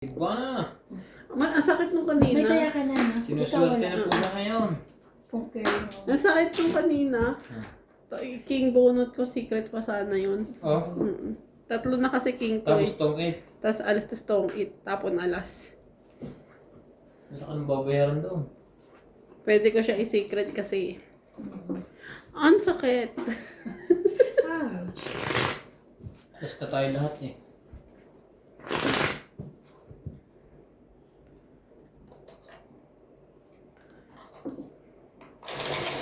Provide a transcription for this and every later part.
Iba na. Ang sakit nung May kanina. taya ka na, no? Sinuswerte na po na ngayon. Kung care mo. Ang sakit nung kanina. King bunot ko, secret pa sana yun. Oh, Tatlo na kasi king ko tapos eh. tong 8. Tapos alas, tas tong it, tapon alas. Ano ka nang babayaran doon? Pwede ko siya i-secret kasi. Ang sakit. Ouch. Basta tayo lahat eh.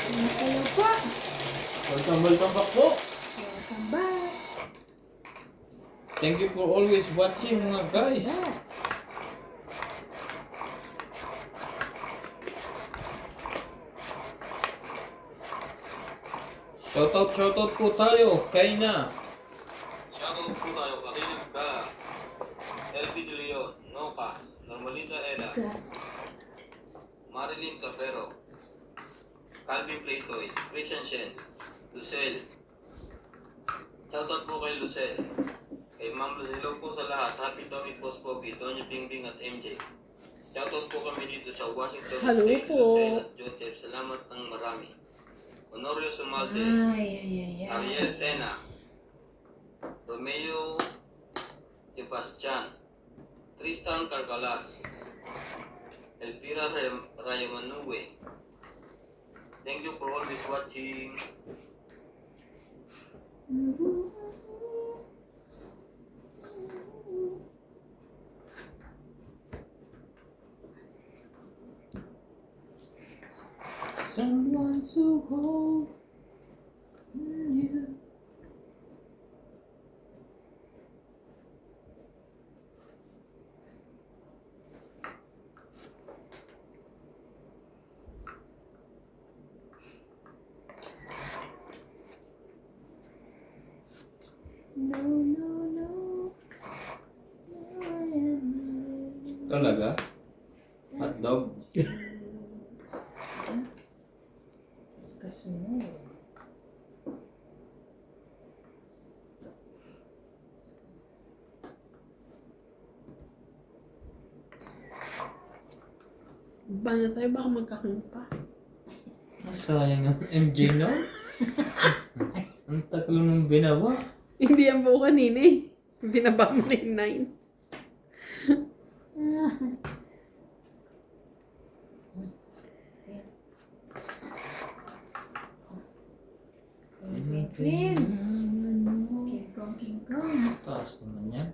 Hello po. Welcome back po. Welcome back. Thank you for always watching mga guys. Back. Shoutout po tayo kay na. Shoutout po tayo kakinig ka. LB De Leon, Nocas, Normalita Eda, What's that? Marilyn Capero, Calvin Playtoys, Christian Shen, Lucel. Shoutout po kay Lucel. Kay Ma'am Lucel, hello po sa lahat. Happy Tommy Boss Pogi, Donya Bingbing at MJ. Shoutout po kami dito sa Washington Hello State, po. Lucel at Joseph. Salamat ng marami. Honorio Sumalde, Ay. Ariel Tena, Romeo Sebastian, Tristan Carcalas, Elvira Rayamanue. Thank you for always watching. Someone to hold you. No. Talaga? Hotdog? Kasunod. Ba na tayo, baka magkakang pa. Sayang ang MJ no? Ang taklo nung binawa. Hindi yan buo kanina eh. Binaba mo na yung 9. Queen. King Kong. Taas naman yan.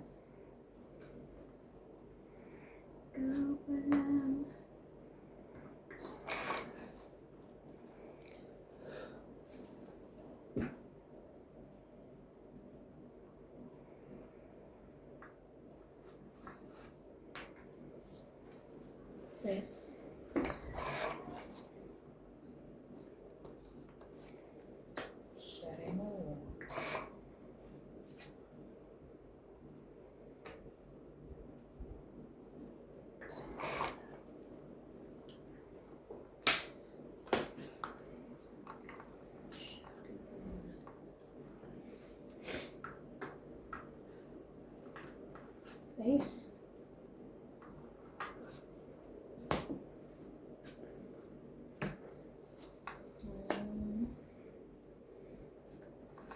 Ikaw pa lang. Tres. Share mo. Nice.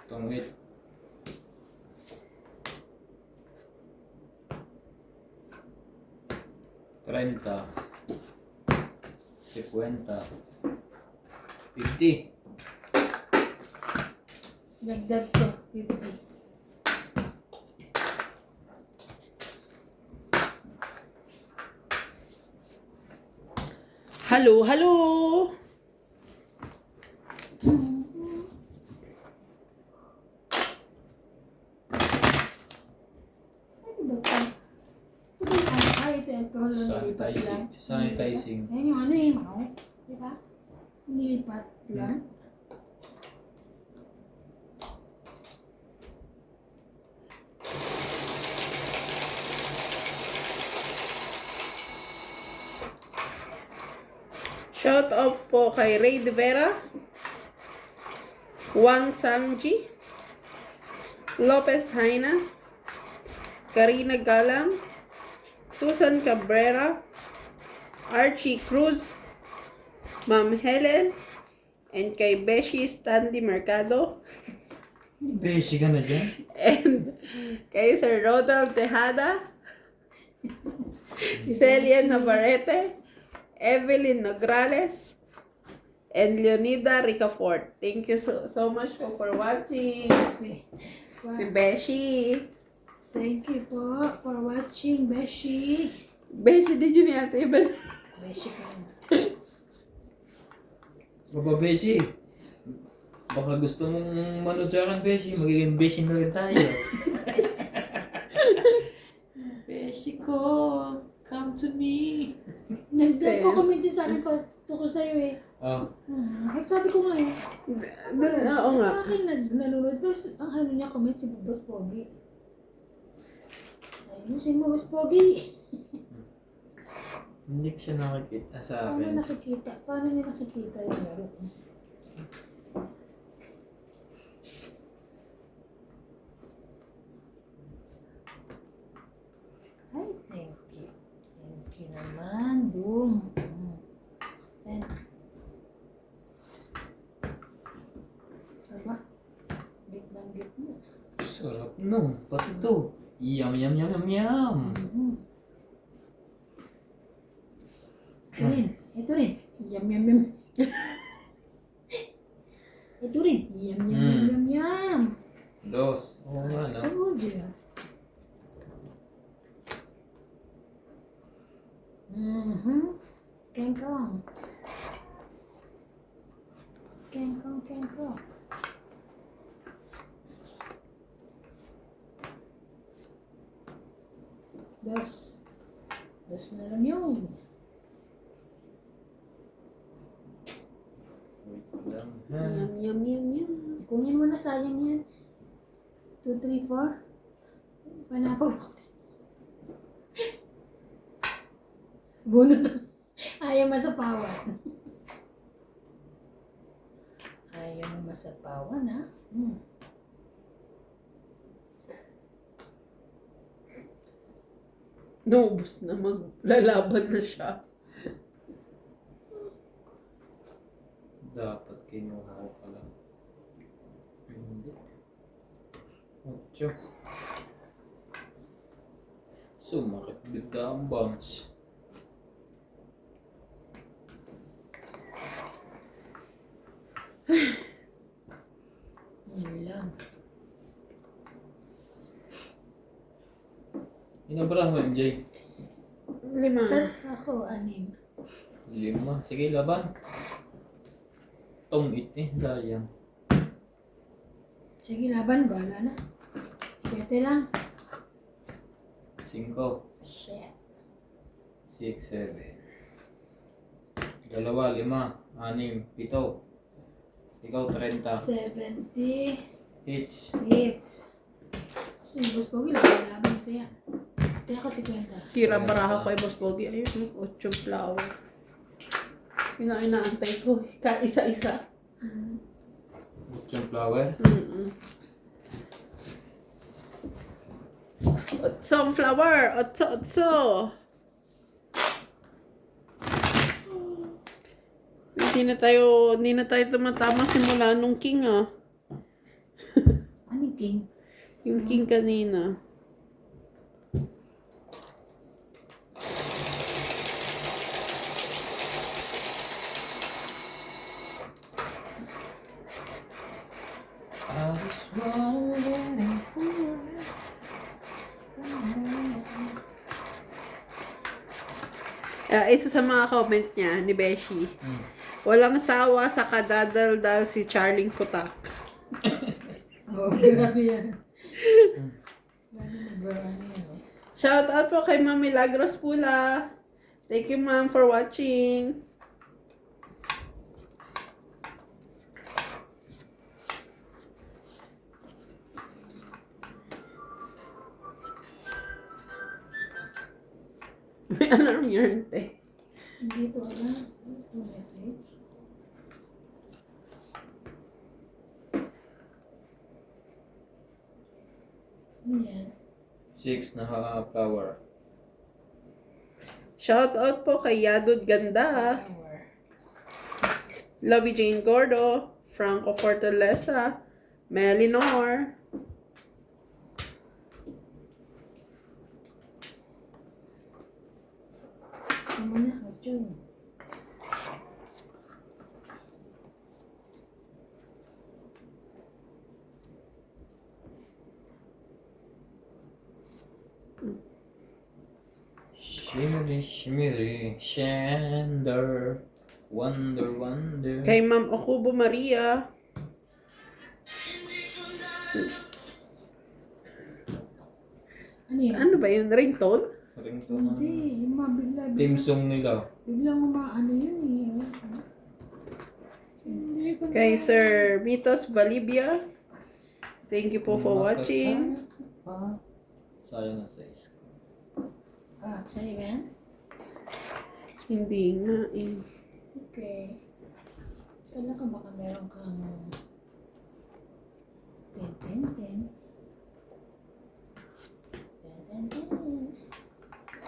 Tong 8. Treinta. 50. 50. Dagdag ko. 50. Hello. Ano ba ito? Ito yung ano? Ito yung alcohol na nilipat lang. Sanitizing. Ayan yung ano yung mau. Diba? Nilipat lang. Shout out po kay Ray De Vera, Wang Sangji, Lopez Haina, Karina Galang, Susan Cabrera, Archie Cruz, Ma'am Helen, and kay Beshi Stanley Mercado, Basic ka na dyan. and kay Sir Rodal Tejada, Celia Navarrete, Evelyn Nograles, and Leonida Ricafort. Thank you so much for watching. Okay. Si Beshi. Thank you po for watching, Beshi. Beshi, did you niya iba? Beshi ka na. Baba, Beshi. Baka gusto mong manood sa akin, Beshi. Magiging Beshi na rin tayo. Beshi ko, come to me. Nagko-comment din sa akin pa tungkol sa'yo eh. Oh, Sabi ko nga eh. Oo nga. Sa akin nanonood. Pero ang ano niya comment si Boss Pogi. Ayun si Boss Pogi. hindi ko siya nakikita sa Paano akin. nakikita? Paano niya nakikita yung laro? Ay, thank you. Thank you naman, Boom. Then, diba? Gitnang gitna. Sarap no. Pati to. Yum, yum, yum, yum, yum. Ito rin. Ito rin. Yum, yum, yum. Ito rin. Yum, yum, yum, yum, yum. Dos. Oo nga, no? Told you. Kengkong. Kengkong, kengkong. Dos. Dos na lang yun. Wait lang, ha? Yum, yum, yum, yum. Kunin mo na, sayang yan. 2, 3, 4. Panapaw. Bunot. Ayaw masapawan. Ayaw mo masapawan, ha? Naubos na, maglalaban na siya. Dapat kinuha ko pala. Hindi. 8. Sumakit bigla ang bounce. Yun lang. Inabra mo, MJ? 5. Ako, 6. 5. Sige, laban. Tong-it eh, sayang. Sige, laban. Bahala na. Pwede lang. 5, Shit. 6, 7. 2, 5, 6, 7. Ikaw, 30. 70. Each. Hits. Si Boss Pogi, laban ito yan. Kaya ako 50. Sira baraha ko kay Boss Pogi. Ayun, 8 flower. Yun ang inaantay ko. Kaisa-isa. 8 flower. Otsong flower! Otso! Hindi na tayo tumatama simula nung king Ano king? Yung king kanina. I just wanna let it fly. Isa sa mga comment niya ni Beshi. Walang sawa sa kadadaldal si Charling Putak. Oh, grabe yan. Ano yan eh. Shout out po kay Ma'am Milagros Pula. Thank you, Ma'am, for watching. May alarm yun, te. Hindi ko alam. Ano message? Ano yan? 6 na flower. Shout out po kay Yadud Ganda, Lovey Jane Gordo, Franco Fortaleza, Melinor, Ano na, Hacho? Shimmery, shimmery, shander. Wonder, wonder. kay Ma'am Okubo Maria, Ano yan? ano ba yun, ringtone? Ringtone Hindi, yung mga bigla. team song nila. Biglang ano yun eh. Hindi ko Kay Sir Mitos Valibia, thank you po for watching. Sayang na sa isko. Sa'yo ba yan? Hindi nga eh. Okay. Kala ka baka meron kang 10.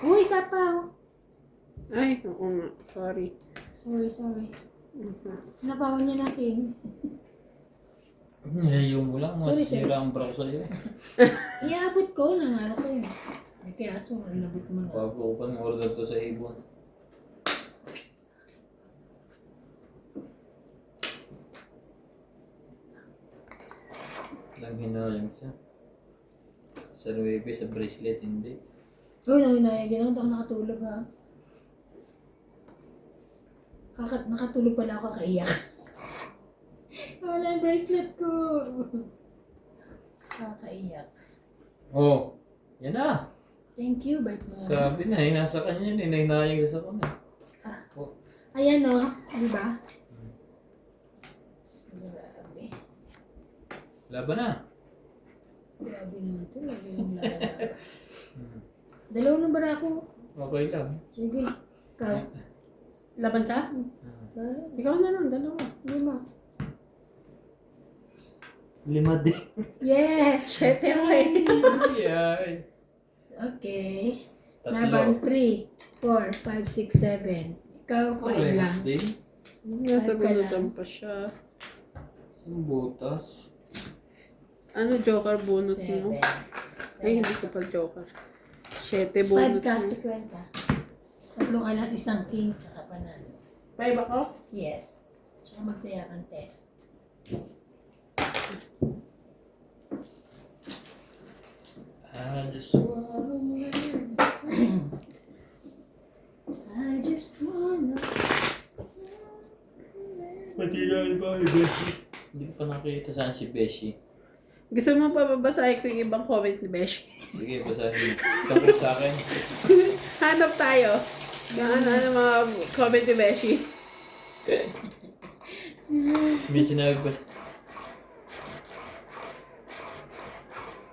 Uy, isa pa! Ay, oo nga, sorry. Sorry. Mhm. Napawan niya natin. Nilayo mo lang, Sorry, masisira ang bra ko sa'yo. Iabot ko, nangano ko yun. May kaya aso, nabot mo na. Bago ko pa order to sa ibon. Lagi na lang siya. Sa nuebe, sa bracelet, hindi. Uy, ginawa ako nakatulog ha. Nakatulog pala ako kakaiyak. Wala yung bracelet ko. Kakaiyak. Oh, yan na. Thank you, bait mo. Sabi na, nasa kanya yun, hinahing sa kanya. Oh, Ayan o, di ba? Grabe. laban na. Grabe naman ito. Lagi yung lalala. Dalawa ng bara ko. Okay lang. Sige. Ikaw. Laban ka? Dalawa. Ikaw na lang, dalawa. 5. 5 din. Yes! Sete away. Ay. Okay. Tatlo. Laban 3, 4, 5, 6, 7. Ikaw, pain lang. Parehas din. Nasa Five ka bunutan lang. pa siya. Isang butas. Ano, joker bunot mo? 7. Ay, hindi ko pa joker. 7 5 bunot ka, mo. 50. Tatlong alas, isang king, tsaka panalo. 5 ako? Yes. Tsaka magtaya kang 10. I just wanna live. I just wanna... Pati na iba ni Beshi. Hindi ko pa nakita saan si Beshi. Gusto mo pa babasahin ko yung ibang comment ni Besh? Sige, basahin mo. Tungkol sa akin. Hanap tayo. Ano mga comment ni Beshi? May sinabi ba?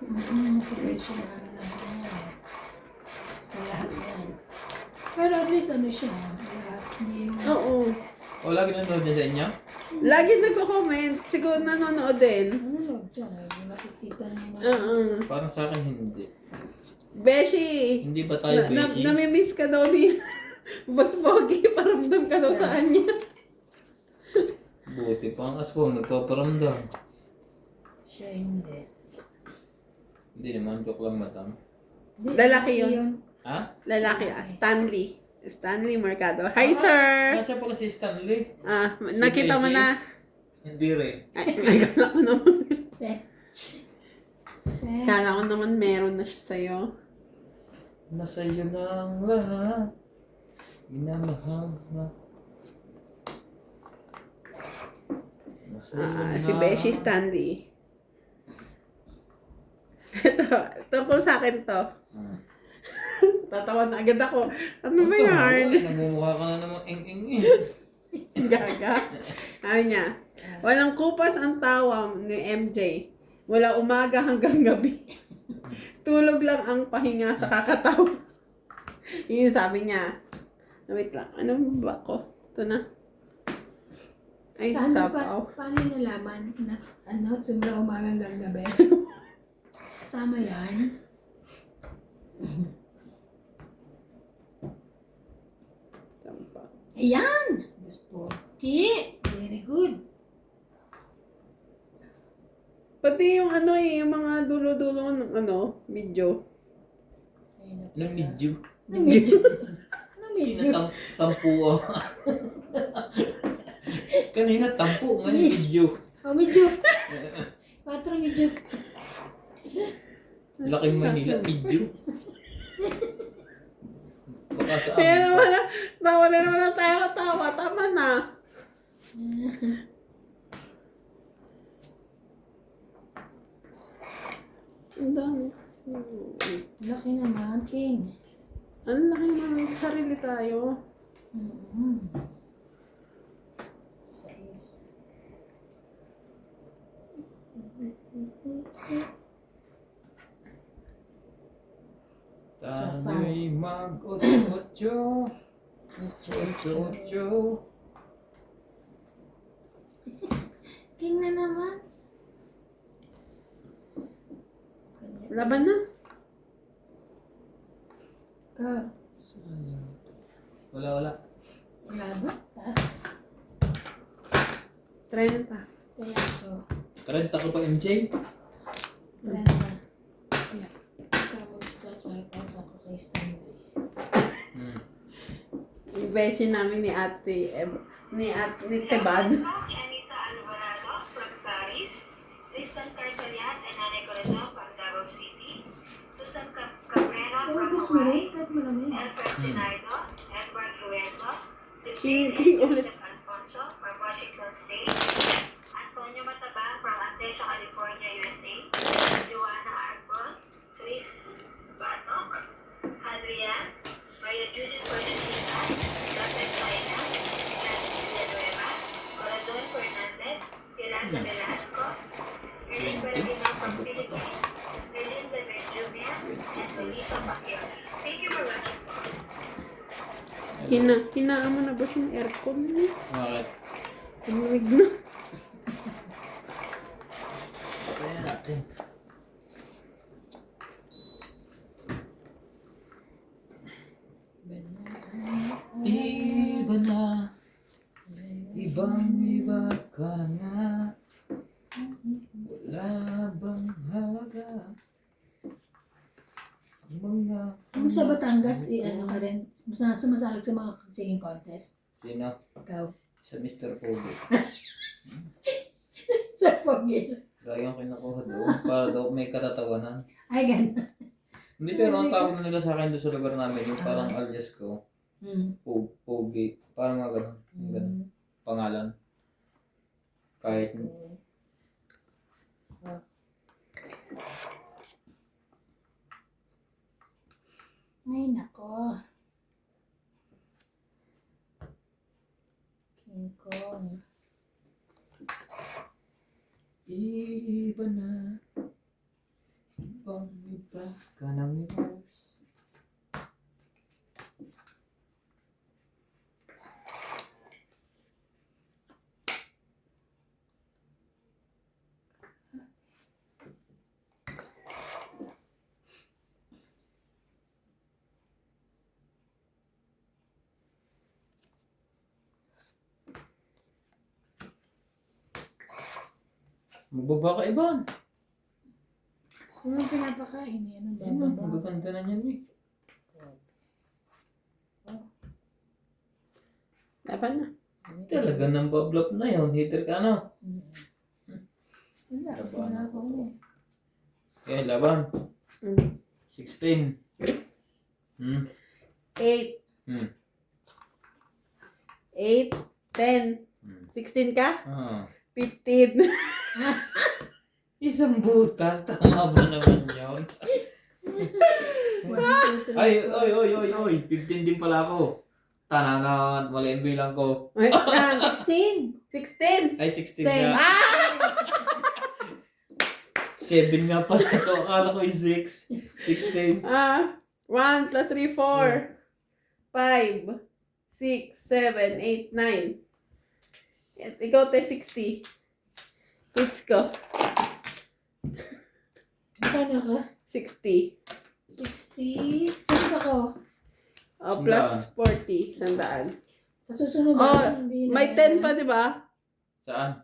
Motivation na ano lang yan. Sa lahat yan. Pero at least ano siya. Lahat niya yung... Oo. O, lagi nanonood niya sa inyo? Lagi nagko-comment. Siguro nanonood din. Ano lang dyan? Nakikita niya mga... Parang sa akin hindi. Beshi! Hindi ba tayo Beshi? Namimiss ka daw ni Boss Pogi. Paramdam ka daw sa kanya. Buti pa ang aspo, nagpaparamdam. Siya hindi. Hindi naman, joke lang madam. Lalaki yun. Ha? Lalaki Stanley. Stanley Mercado. Hi, sir! Nasa pala si Stanley. Nakita mo Beshi? na. Hindi rin. Ay, kala ko naman. Te. Kala ko naman meron na siya sa'yo. Nasa iyo na ang lahat. Minamahal na. Nasa iyo Si na. Beshi Stanley. Ito, tungkol sa akin to. Tatawa na agad ako. Ano ba yan? Namumukha ka na namang ing-ing eh. Gaga. Sabi niya, walang kupas ang tawa ni MJ. Wala umaga hanggang gabi. Tulog lang ang pahinga sa kakatawa. Yun yung sabi niya. Wait lang. Ano ba ko? Ito na. Ay, sapaw. Paano nalaman na sumula umaga hanggang gabi? Kasama yan. Ayan! Mas pogi. Very good. Pati yung ano eh, yung mga dulo-dulo ng ano, video. Ayun na Anong pala. medyo? Ano medyo? Ano Sino medyo? tampo ah? Kanina tampo, ngayon medyo. Oh, medyo. 4 medyo. Laking Manila, medyo. Baka sa Kaya amin naman pa. na, nawala naman na tayo katawa. Tama na. Ang dami. Laki naman, King. Ang laki naman. Sarili tayo. Size. Tayo'y mag-otso-otso. Otso-otso. King na naman. Laban na. Ka. Sayang. Wala. Wala ba? Taas. 30. Kaya ko. 30 ko pa, MJ? Wala na. Ikaw mag-scratch ako kay Stanley. Yung beshi namin ni ni Teban. Anita Alvarado from Paris, Tristan Cartalias and Ana Corredo from Davao City, Susan Cabrera from Ubus mo Hawaii, rin? Kahit malamig. Elfred Sinaido, Edward Rueso, King Christine ulit. Joseph Alfonso from Washington State, Antonio Matabang from Antesia, California, USA, Joanna Arbon, Chris Batok, Adrian, Maria Judith Fernandina, Rafael Saina, Nancy Villanueva, Corazon Fernandez, Yolanda Velasco, Erlin Bernardino from Philippines, Melinda Benjumia, and Tolito Pacquiao. Thank you for watching. Hinaan mo na ba yung aircon mo? Bakit? Tumawig na. Kaya natin. Iba na. Ibang-iba ka na. Wala bang halaga? Ang mga... Kung sa Batangas, ano ka rin, sumasalig sa mga singing contest. Sino? Ikaw. Sa Mr. Pogo. Sa Pogil. Lagi ang kinukuha doon para daw may katatawanan. Ay, ganun. Hindi, pero ang tawag nila sa akin doon sa lugar namin, yung parang alias ko, Pogi. Parang mga ganun. Yung ganun. Pangalan. Kahit Ay, nako. King Kong. iba na. Ibang-iba ka ng moves. Magbaba ka iba. Kung ang pinapakain, yan ang Ano, bababa. magaganda na niyan eh. Laban na. Talaga ng bablop na yun. Hater ka no? Wala, Laban. wala ako eh. Okay, laban. Mm. 16. 8. Hmm. 8. 10. 16 ka? Ah. 15. Isang butas. Tama ba naman yun? Ay, 15 din pala ako. Tanangan, mali ang bilang ko. Ay, 16! 16. Ay, 16 10. nga. 7 nga pala ito. Akala ko yung 6. 16. 1 plus 3, 4. 5. 6, 7, 8, 9. Ikaw tayo 60. Hits ko. Paano ka? 60. 60? Saan ako? Plus 40. 100. Sa susunod Oh, hindi na. may 10 pa, di ba? Saan?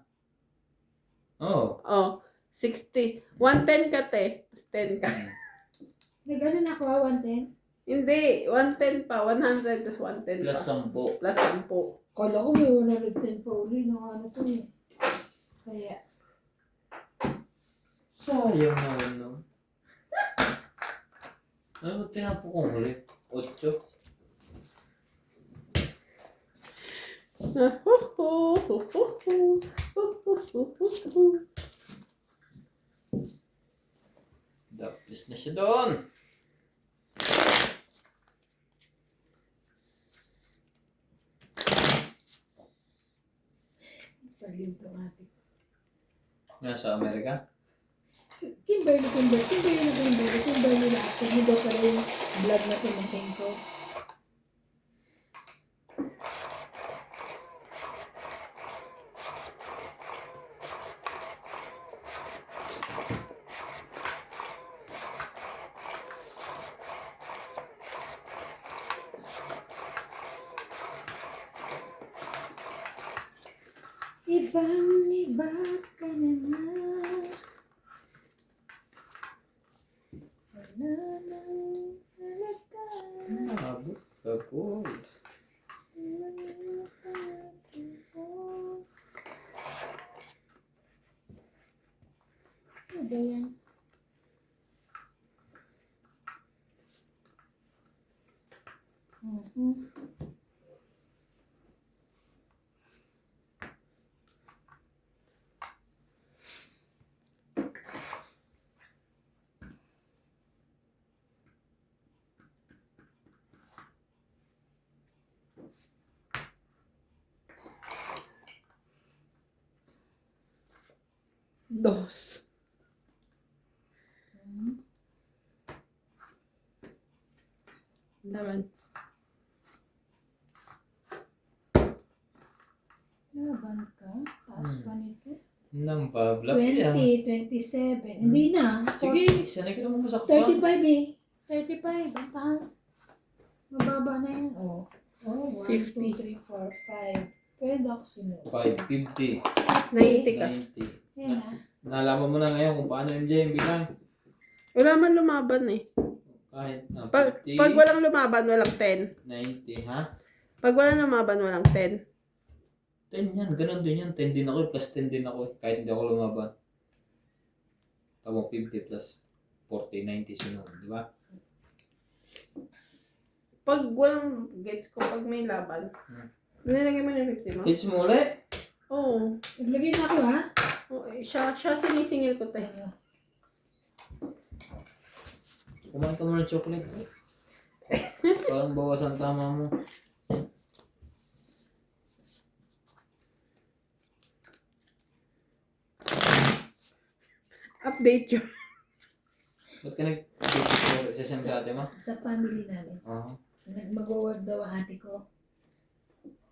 Oo. Oh, 60. 110 ka, te. Tapos 10 ka. Nag-ano na ako, 110? Hindi, 110 pa. 100 plus 110 Plus pa. 10. Plus 10. Kala ko may 110 pa uli ng ano to eh. Kaya, Sayang naman, no? Ano ba tinapo kong ulit? 8. Daplis na siya doon. baliw to ate. Nasa Amerika? Kimberly lahat. Hindi daw pala yung vlog na tumating ko. Ibang-iba ka na nga. Wala nang talaga. Abot ka po. Ano ba yan? Dos. Naman. Laban ka? Taas pa nito. Nang pablap yan. 27. Hindi na. Sige, sanay ka naman masaktan. 35 eh. 35. Ang taas. Mababa na yan. Oh. Oh, 1, 2, 3, 4, 5. Pwede ako sunod. 550. 90 ka. 90. Yan ah. Nalaman mo na ngayon kung paano MJ yung bilang. Wala man lumaban eh. Kahit na Pag 50, walang lumaban, walang 10. 90, ha? Pag walang lumaban, walang 10. 10 yan, ganun din yan. 10 din ako, plus 10 din ako. Kahit hindi ako lumaban. Tawag 50 plus 40, 90 sunod, di ba? Pag walang gets ko, pag may laban, nilagay mo na yung 50 mo? Hits mo ulit. Oo. Naglagay na ako ha. Oh, siya sinisingil ko tayo. Kumain ka muna ng chocolate. Parang bawas ang tama mo. Update yun. Ba't ka nag-video sa siyang mo? Sa family namin. Oo. Mag-work daw ang ate ko.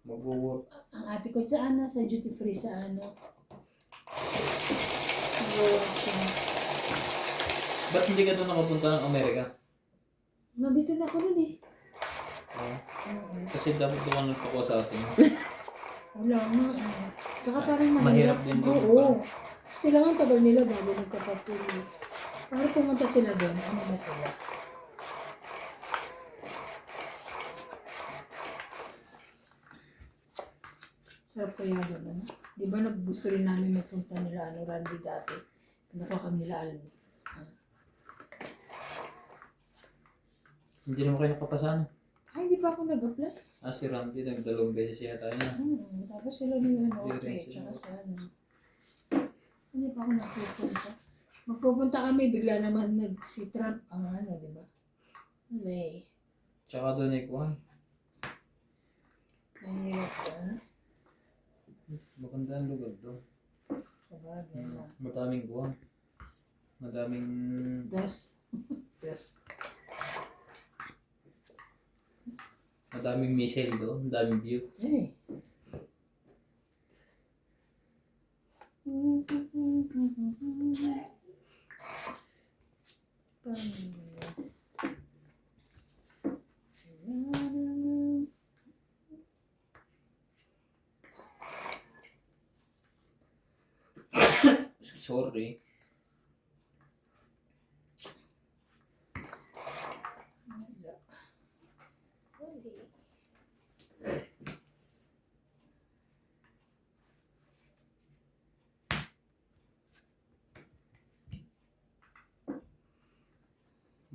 Mag-work. Ang ate ko sa ano, sa duty free sa ano. Mag-work siya. Ba't hindi ka doon nakapunta ng Amerika? Mabito na ako nun eh. Oo. Oo. Kasi dapat doon ka nagpakuha sa atin. Wala nga. Saka parang Mahirap mahirap. din doon. Oo. Sila nga ang tagal nila bago nagkapatuloy. Para pumunta sila doon, ano ba sila? Sarap kaya doon, ano? Di ba gusto rin namin magpunta nila, ano, Randy dati. Pinukuha kami nila, alam. Hindi naman kayo nakapasan. Ay, di pa ako nag-apply. Si Randy, nagdalawang beses yata niya. Tapos sila nila, no? Hindi rin Okay, sila. tsaka sa ano. Hindi pa ako nagpupunta. Magpupunta kami, bigla naman si Trump ang ano, di ba? May. Tsaka doon ay kuhan. Mahirap ka. Maganda ang lugar doon. Sabagay na. Madaming kuhan. Madaming... Das. Das. Madaming missile doon. Madaming view. Eh. sorry. Wala. Huli.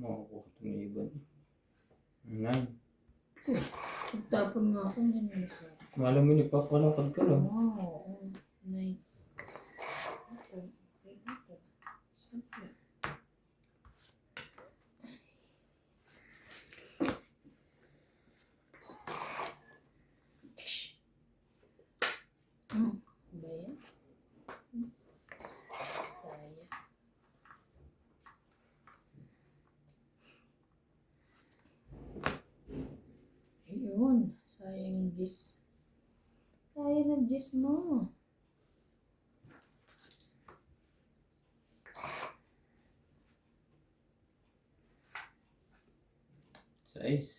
Makakuha itong ibon. 9. Pagtapon nga ako, ganyan sa. Malam mo, nagpapalakad ka lang. Oo. Nine. Ito. Okay, ito. Simple. Ba yan? Sayang. Ayun. Sayang yung gis. Sayang ang gis mo. Size.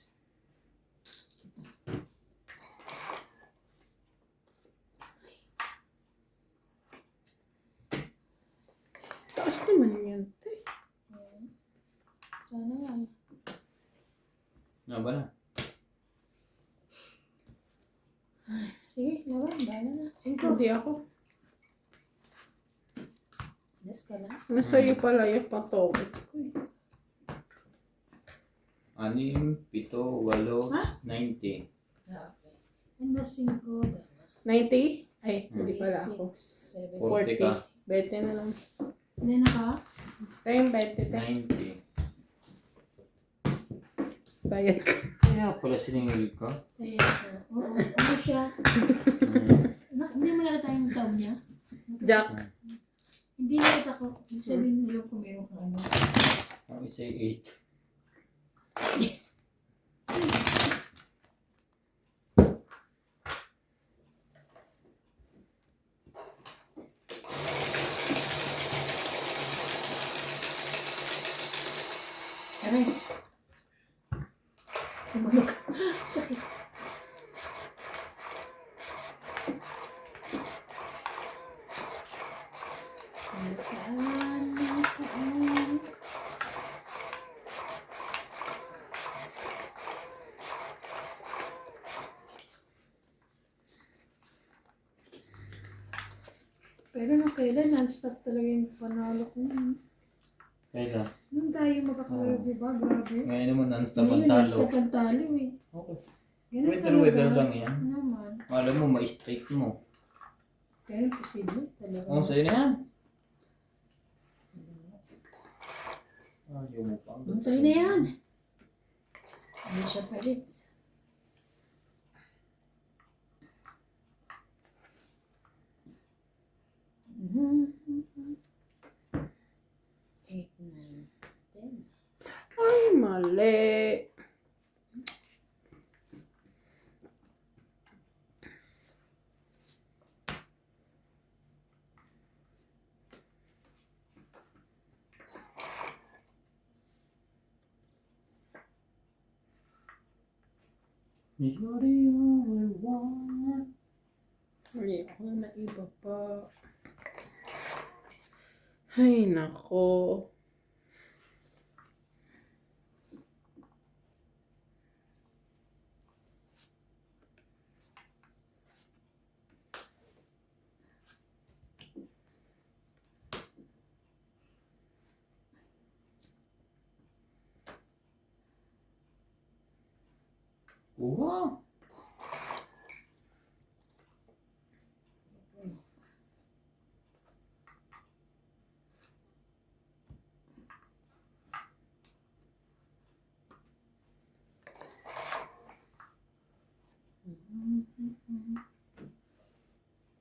Taas naman yan, te. Ayan. Sana nga. Nga ba na? Sige, laban. Bahala na. 5. Hindi ako. Yes ka lang. Nasa iyo pala yung patawid ko eh. 6, 7, 8, Ha? 90. Ah, okay. Ano 5? 90? Ay, hindi pala ako. 7. 40 ka. 20 na lang. Ilan na ka? Tayong 20, te. 90. Bayad ko. Kaya pala siningil ka. Kaya siya. Oo. Ano siya? Hindi mo nakita yung tawag niya? Jack. Hindi nakita ko. Ibig sabihin alam ko meron kang ano. Ang isa ay 8. Aray. Tumalog. Sakit. Nasaan? Nasaan? Pero nung kailan, non-stop talaga yung panalo ko. Kailan? Nung tayo magkakalaro, Oo. diba? Grabe. Ngayon naman non-stop ang Ngayon, talo. non-stop ang talo eh. Okay. Ganun Weather talaga. lang yan. Naman. Malam mo, ma-straight mo. Pero posible talaga. Oo, sa'yo na yan. Ayaw mo pa. Sa'yo na yan. Hindi siya palit. Eight, nine, 10. Ay, mali. You're the only one. Hindi ako na iba pa. Ay, nako. Kuha.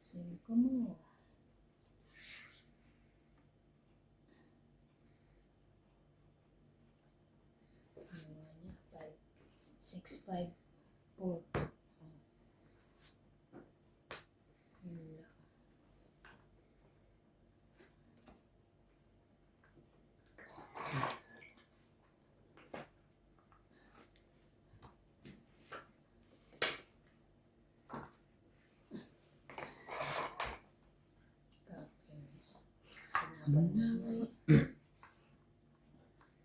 Cinco mo. Ano niya? 5, 6, 5, 4. Yun lang. Kapis. Napanay.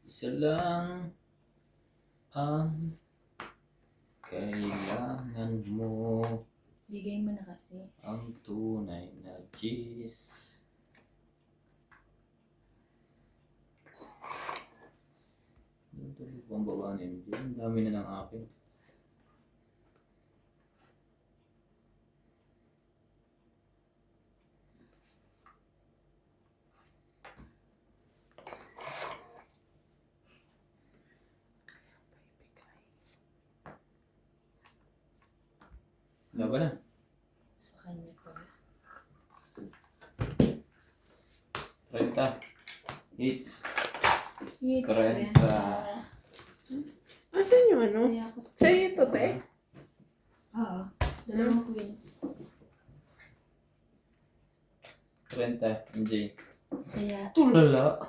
Isa lang ang kailangan mo, Bigay mo na kasi. ang tunay na G's. Ito ang baba ni MJ. Ang dami na ng akin. Laban na. Sa kanya pa. 30. Hits. Hits. 30. Asan yung ano? Kaya ako. Sa'yo ito, te? Oo. Dalawang queen. 30. MJ. Kaya, Tulala.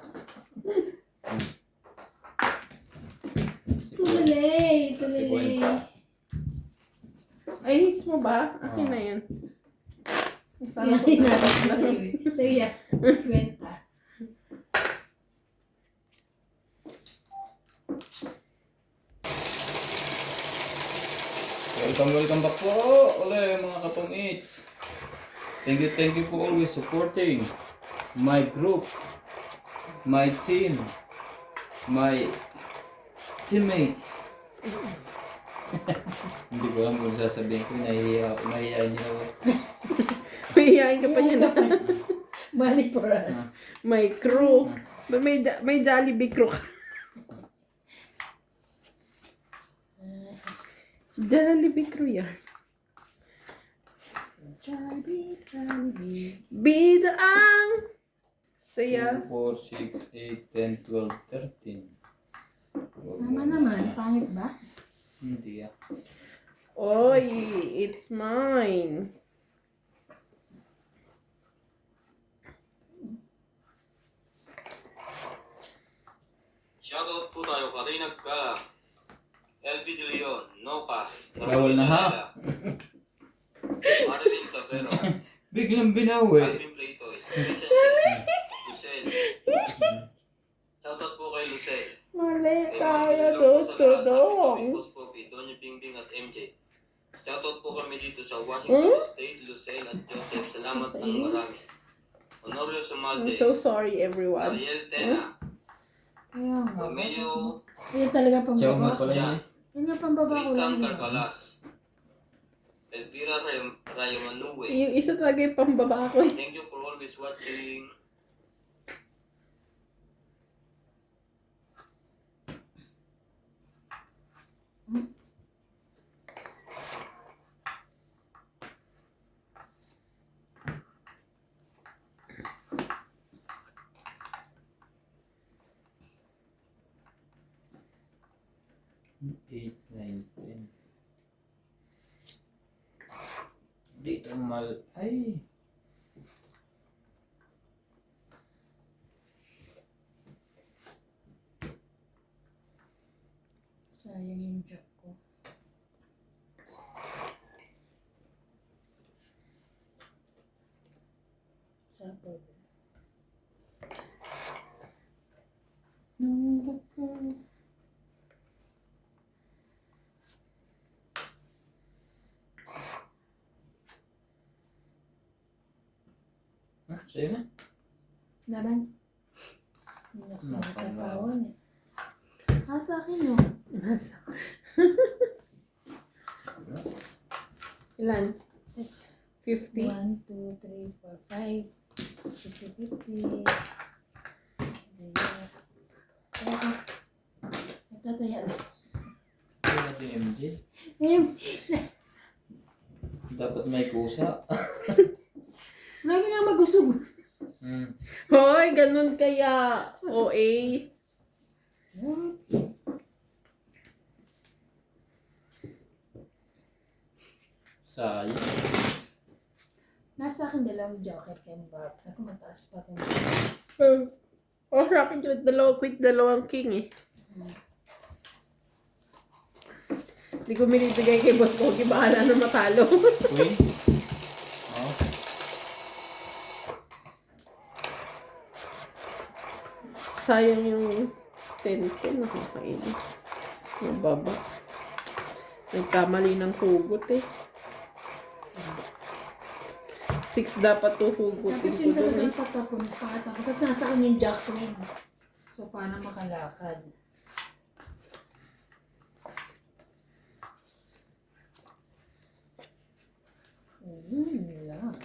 tulay. Tulay. Ay, hits mo ba? Akin na yan. Kaya kinarap ko sa'yo eh. So yeah, kwenta. Welcome back po ulit mga kapong eats. Thank you for always supporting my group, my team, my teammates. Hindi ko alam kung sasabihin ko, nahihiyain niyo ako. Mahihayin ka pa niya na. Money for us. May crew. May Jollibee crew ka. Jollibee crew yan. Jollibee. Bida ang saya. 2, 4, 6, 8, 10, 12, 13. Tama naman, pangit ba? Hindi ah. Oy, it's mine. Shoutout po tayo kay Nagka, LV De Leon, Nocas, Bawal na ha. Marilyn Cavero, Biglang binawi. Alvin Platoys, Christian Sel, Lucel. Shoutout po kay Lucel. Mali Kay tayo, Ma'am Lilo po sa lahat, tutudong. Happy Boss Poppy, Doña Bingbing at MJ. Shoutout po kami dito sa Washington State, Lucel at Joseph. Salamat ng marami. Honorio I'm Sumalde, so sorry, everyone. Ariel Tena, Kaya nga. Romeo Kaya talaga Ciao pambaba nga ko. pala yun eh. Yun nga pambaba ko Tristan lang yun. Carcalas, Elvira Rayamanue. Yung isa talaga yung pambaba ko eh. Thank you for always watching. Eight, 9, 10. Dito mal... Ay! Sayang yung joke ko. Sapod. Ah, sa'yo na. Laban. Hindi ako sinasapawan eh. Sa akin oh. Nasa. Ilan? 50. 1, 2, 3, 4, 5. 50, 50. Nagtataya na. Ito natin MJ. Dapat may kusa. Marami nga magusog. Hoy, ganun kaya. OA. Sayang. Nasa akin dalawang joker kay Bob. Ako mataas pa ito. Oh, sa akin yung dalawang king eh. Hindi ko minibigay kay Boss Pogi. Bahala na matalo. Queen? Oh. Sayang yung 10 nakakainis. Mababa. Nagkamali ng hugot eh. 6 dapat to hugutin Tapos ko yung dun eh. talagang tatapon pa. Tapos nasa kanya yung Jacqueline. So, paano makalakad? Ayun lang.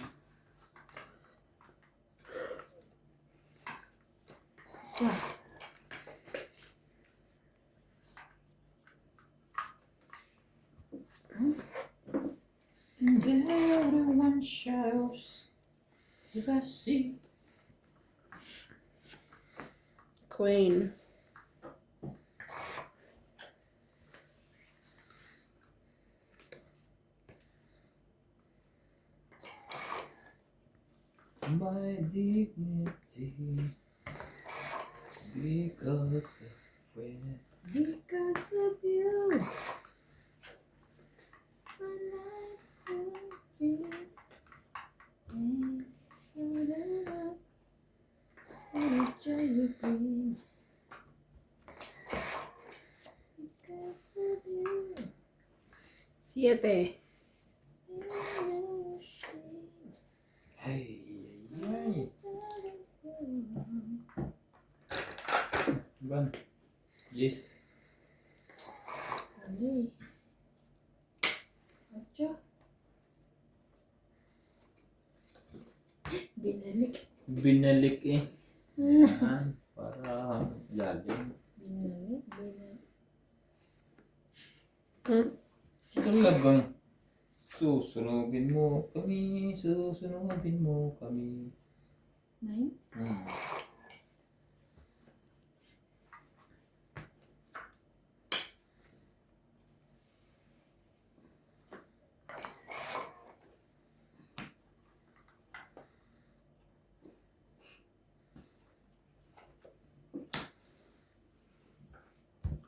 Isa. Everyone shows the best. Queen. My dignity because of when Because of you. My life will be. And you love. And joy you bring. Because of you. 7. hey, ay, ban, yes, Ali. Atya. Binalik. binalik eh. Yan, para lalim. Binalik. Binalik. Talagang susunugin mo kami. 9. Hmm.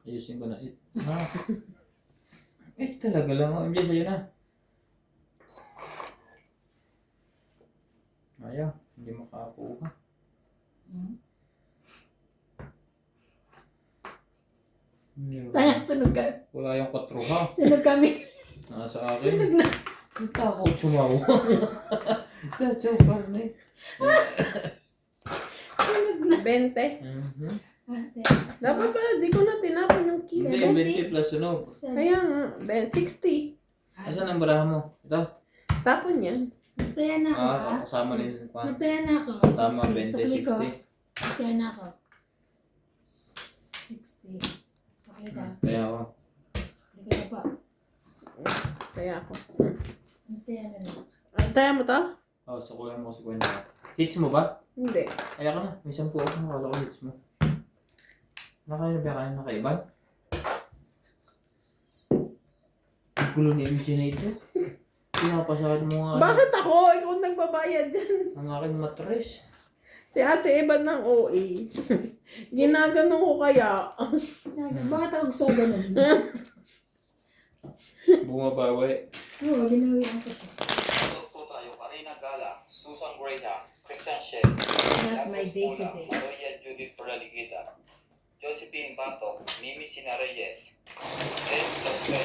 Ayusin ko na it. Ha? Talaga lang. Oh, MJ, sa'yo na. Ayaw, hindi makakuha. Tayo, sunog ka. Wala yung 4 ha. Sunog kami. Nasa akin. Ang takot sumawa. Chacho, karne. Sunog na. 20. Mhm. Ate. Dapat pala, di ko na tinapon yung key. Hindi, 20 plus sunog. Kaya nga, 60. Asan ang baraha mo? Ito? Tapon yan. Nagtaya na ako, ha? Kasama ni Juan. Nagtaya na ako. Kasama 60. 20, Sukli ko. 60. Nagtaya na ako. 60. Sukli ka. Kaya ako. Sukli ka pa. Kaya ako. Nagtaya na lang. Antaya mo to? Sukulan mo ko si Juan. Hits mo ba? Hindi. Kaya ka na. May 10 ako. Nakala ko hits mo. Nakain na ba kayo nakaiban? Ang gulo ni MJ na ito. Pinapasahad mo nga. Bakit ako? Ikaw ang nagbabayad dyan. Ang aking matres. Si Ate Eban ng OA. Ginagano ko kaya. Bakit ako gusto ko ganun? Bumabawi. Oo, binawian ko siya. Ito po tayo, Karina Gala, Susan Graham, Christian Shen, Not my day to day. Maria Judith Peraliguita, Josephine Batok, Mimi Sinareyes, Les Sospe,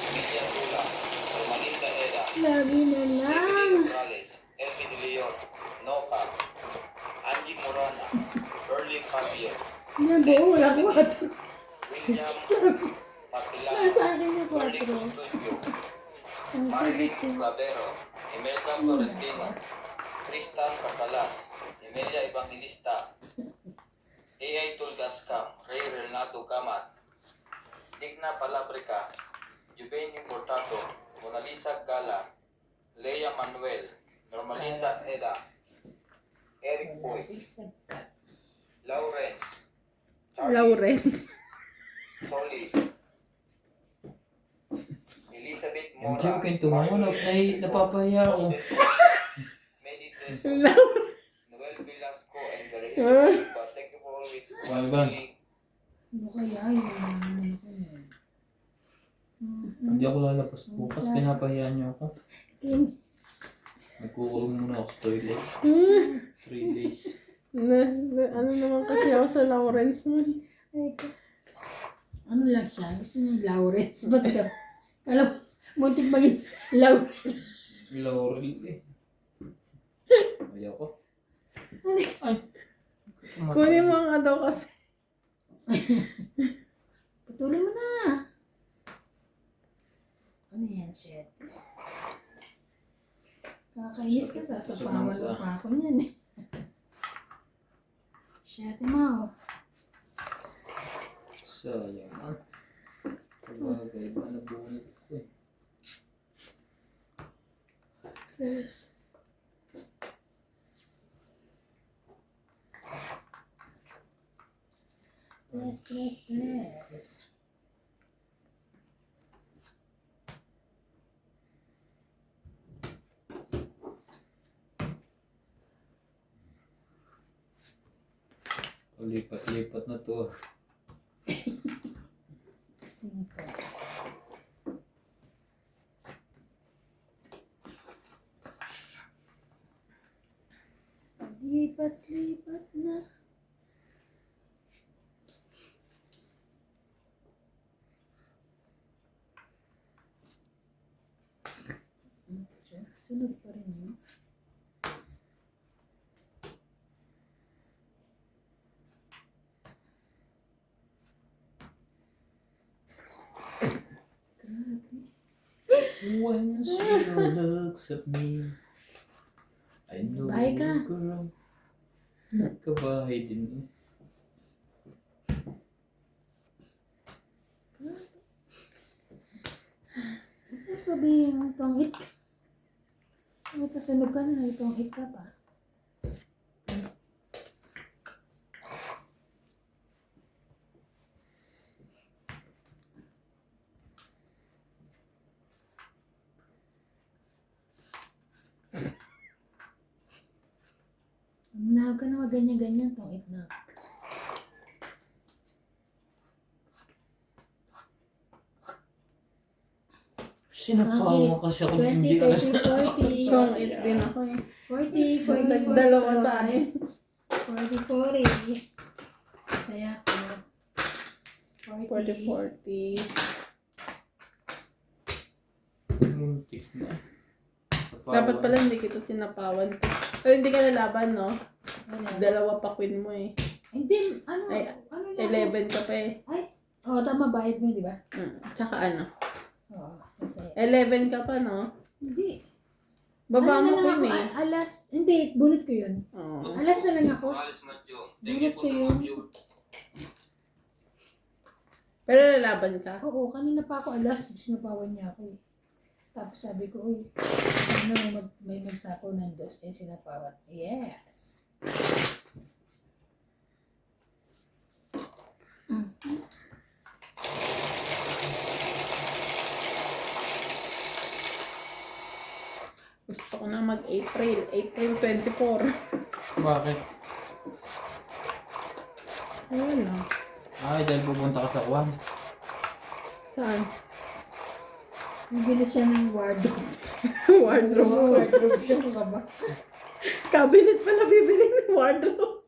Emilia Dulas, Romalinda Eda, Lagi na lang. Evelyn Morales, Elmi De Leon, Nocas, Angie Morana, Early Fabio, Nabuo, wala ko. William Patilano, Nasa akin na Berling 4. Custodio, Ang Marilyn sagot ko. Clavero, Imelda Florentino, Tristan Catalas, Emilia Evangelista, A.I. Tulgascam, Ray Renato Gamat, Digna Palabrica, Juveni Portato, Mona Lisa Gala, Lea Manuel, Normalinda Eda, Eric Boy, Lawrence, Charlie Lawrence. Solis, Elizabeth MJ, Mora, huwag kayong tumangon. Napapahiya ako. Mediteso, Noel Velasco, and Gary. But thank you for always Well done. watching. Ano kaya yun? Ano ko yun? Hindi ako lalabas bukas. Pinapahiya niyo ako. Kim. Nagkukulong muna ako sa toilet. 3 days. Ano naman kasi ako sa Lawrence mo. Ay, ano lang siya? Gusto niya Lawrence. Ba't ka? Alam, muntik maging Laurel eh. Ayoko. Ay. Kunin mo nga daw kasi. Patuloy mo na. Ano yan, shit? Kakainis ka, sasapawan mo pa ako niyan eh. Shit mo. Sayang man. Kabagay ba na bunot ko eh. Yes. Stress. Lipat-lipat na to. Simple. Lipat na. Sunod pa rin yun. When she looks at me, I know Bahay ka. girl. Nagkabahay din eh. Ano sabihin itong hit? Ano kasunod ka na itong hit ka pa? Huwag ka na ganyan-ganyan itong hit na. Sinapawa kasi ako ng 20, Diyos. 30, 40. Strong 8 din ako eh. 40, 40, 40. Dalawa tayo. 40, 40. Kaya ko. 40. 40. Muntik na. Dapat pala hindi kita sinapawan. Pero hindi ka lalaban, no? Wala. Dalawa pa queen mo eh. Hindi, ano? Ay, Ano lang? 11 ka pa eh. Oo, tama, bayad mo, di ba? Tsaka ano? Oo. Okay. 11 ka pa, no? Hindi. Baba Ano mo na lang queen ako, eh. alas, hindi, bunot ko yun. Oo. Alas na lang ako. Alis Madyong. Thank you po sa mga view. Pero lalaban ka. Oo, kanina pa ako alas, sinapawan niya ako eh. Tapos sabi ko, uy, ano, may magsapaw ng dos, eh, sinapawan. Yes. Gusto ko na mag-April. April 24. Bakit? Wala. Ay, dahil pupunta ka sa Kwan. Saan? Nabili siya ng wardrobe. Wardrobe. Wardrobe siya, ano ka ba? Cabinet pala bibili ng wardrobe.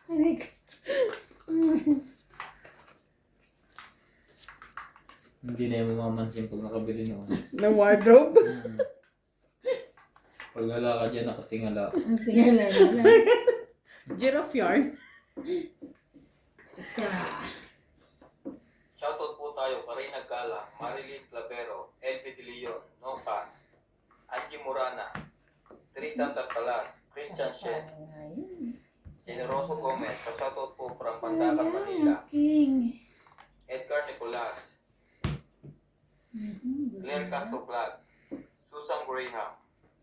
Anik. Hindi na yung mamamansin pag nakabili noon. Ng wardrobe? Pag hala ka dyan, nakatingala. Ang tingala na. Giraffe yarn. Isa. Shoutout po tayo, Karina Gala, Marilyn Clavero, Elvi De Leon, Nocas, Angie Murana, Tristan Tartalas, Christian Shen, Generoso Gomez, pa-shoutout po from Pandacan, Manila, King. Edgar Nicolas, Claire Castro Vlog, Susan Graham,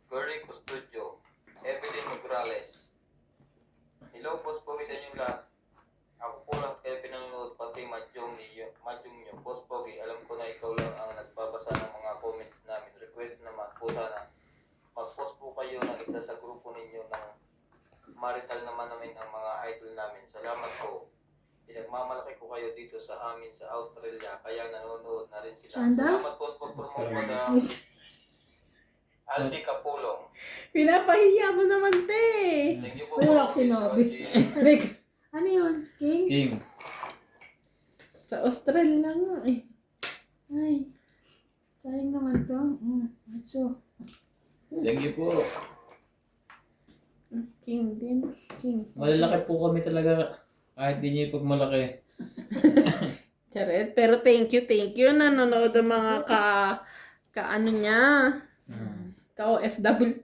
Gary Custodio, Evelyn Nograles. Hello po po sa inyong lahat. Ako po lahat kayo pinanonood, pati Madyong nyo. Boss Pogi, alam ko na ikaw lang ang nagbabasa ng mga comments namin. Request naman po sana mag-post po kayo ng isa sa grupo ninyo ng marital naman namin ang mga idol namin. Salamat po. Pinagmamalaki ko kayo dito sa amin sa Australia, kaya nanonood na rin sila. Shanda? Salamat po sa pag-promote, madam. Aldi Capulong. Pinapahiya mo naman, te. Thank you po. Uy, wala ko sinabi. Ano yun? King? King. Sa Australia na nga eh. Ay. Sayang naman to. Macho. Thank you po. King din. King. Malalaki po kami talaga. Kahit di niyo ipagmalaki. Charet. Pero thank you. Nanonood ang mga ka-ano niya. Ka-OFW.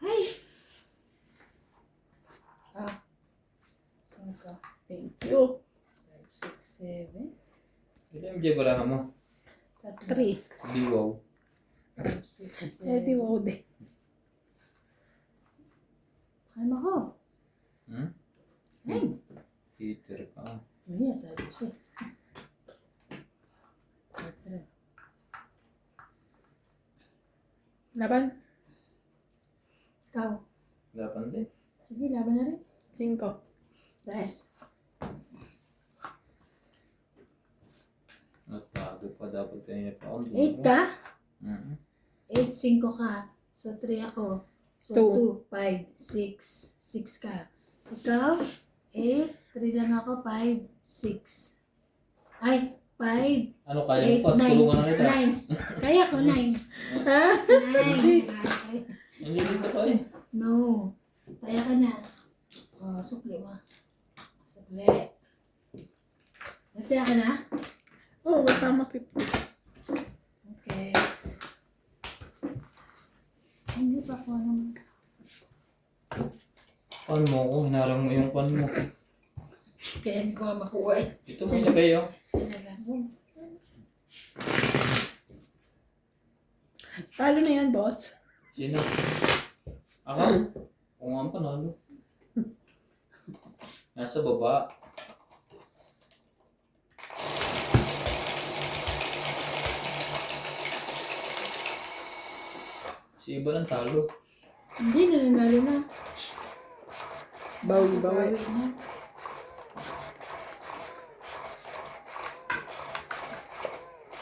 Ay! Saan ka? Thank you. 5, 6, 7. Ito MJ barahan mo. 3. Biwaw. 5, 6, 7. Eh, di wow din. Kaya mo ko. Ay! Peter ka. Iya, sabi ko siya. 4. Laban. Ikaw. Dapan din. Sige, laban na rin. 5. Yes. Natago pa dapat kanina pa ako. 8 ka? Mhm. 8, 5 ka. So, 3 ako. So, 2, 5, 6. 6 ka. Ikaw, 8, 3 lang ako, 5, 6. Ay, 5, Ano kaya 8, mo pa? 9. Tulungan na kita. 9. Kaya ko, 9. Ha? 9. Hindi dito pa eh. No. Kaya ka na. Oh, sukli mo. Sukli. Nataya ka na? Oo, tama 50. Okay. Hindi pa ko naman. Pan mo ko. Hinarang mo yung pan mo. Kaya hindi ko makuha eh. Ito may lagay oh. Talo na yan, boss. Sino? Ako? Kung ang panalo. Nasa baba. Si iba ng talo. Hindi, nananalo na. Bawi. na.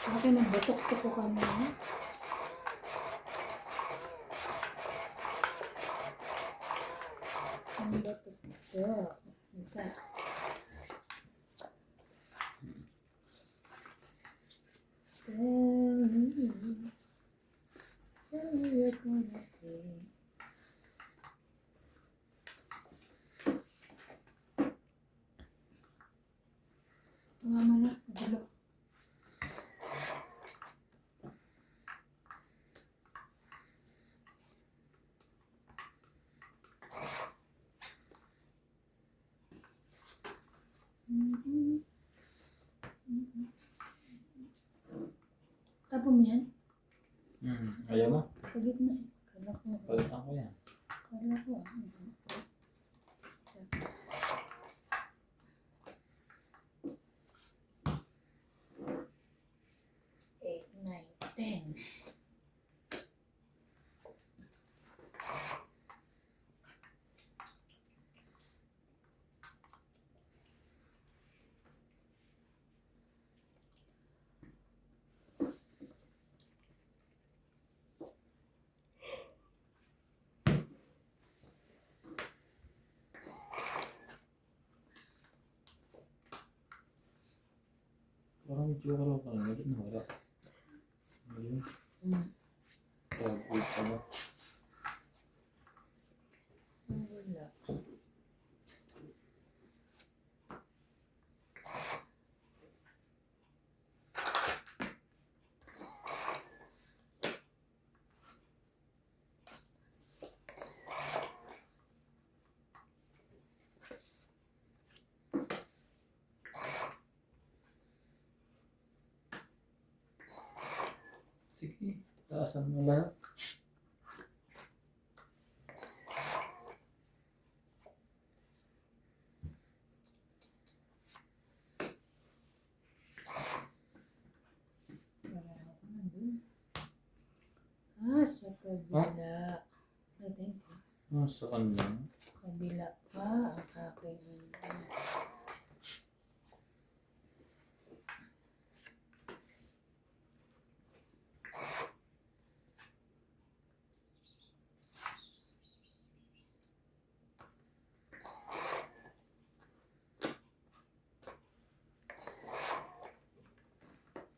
Bakit nagbatok-tok ka na? Ang batok-tok. Isa. Tell me you're gonna be. Tumama na. Magulo. Tapo mo yan? Ayaw mo? Sa gitna eh. Kala ko. Palitan ko yan. Kala ko. 8, 9, 10. Parang medyo karo ka lang. Medyo nawala. Ayun. Tago pa ba? Wala. Sige. Taasan mo lahat. Wala ako nandun. Sa kabila. Ay, thank you. Sa kanya. Kabila pa ang akin.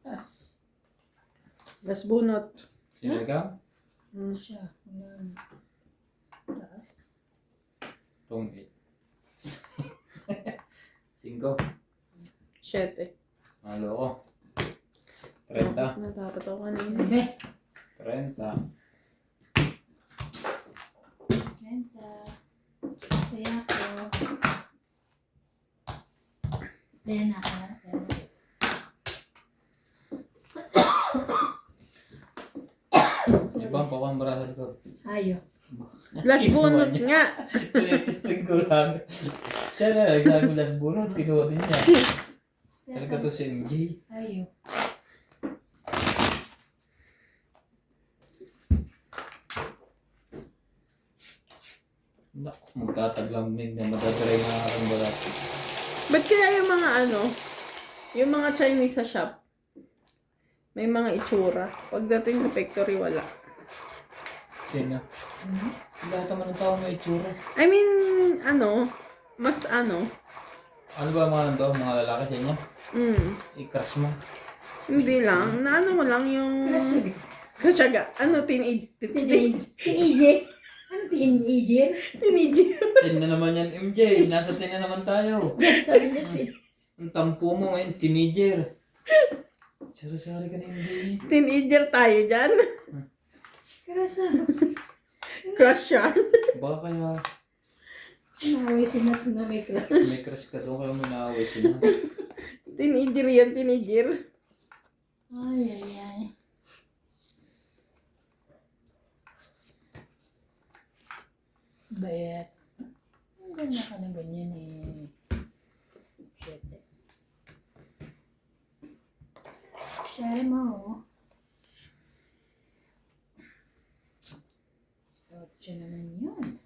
Yes. Last bunot. Sino ikaw? Siya. Walang taas. Tong 8. 5. 7. Halo ko. 30. Natapat ako kanina. Bebe. 30. Kenta. Saya ko. Kaya na ka. Ibang pakumbara sa likod. Ayo. Last bunot nga. Tinitesting ko lang. Siya na lang, sabi ko last bunot, kinuha din niya. Talaga to si MJ. Ayo. Naku, magtataglamig na madadaray na aking balat. Ba't kaya yung mga yung mga Chinese sa shop, may mga itsura. Pagdating sa factory, wala. Sino? Lahat naman ng tao may itsura. I mean, mas Ano ba mga nito? Mga lalaki sa inyo? I-crush mo. hindi lang. Mo lang yung... Crush. Kasyaga. Teenager. Ano teenager? Teenager. 10 na naman yan, MJ. Nasa 10 na naman tayo. Sabi niya teen. Ang tampo mo ngayon, teenager. Sari-sari ka na, MJ. Teenager tayo dyan. Crush. Crush siya. Baka kaya Naaway si Nats na may crush. may crush ka doon, kaya mo naaway sila. Teenager yan, teenager. Ay. Bayat. Ang ganda ka na ganyan eh. Shit. Share mo. Otso naman yun.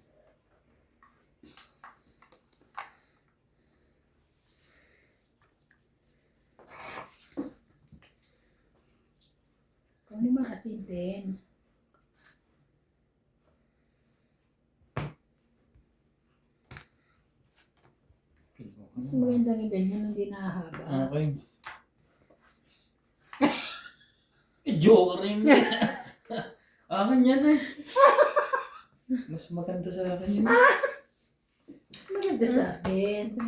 Kung lima kasi din. Mas magandang yung ganyan nung di nahahaba. Okay. Joker rin. Akin yan eh. Mas maganda sa akin yun. Mas maganda sa akin.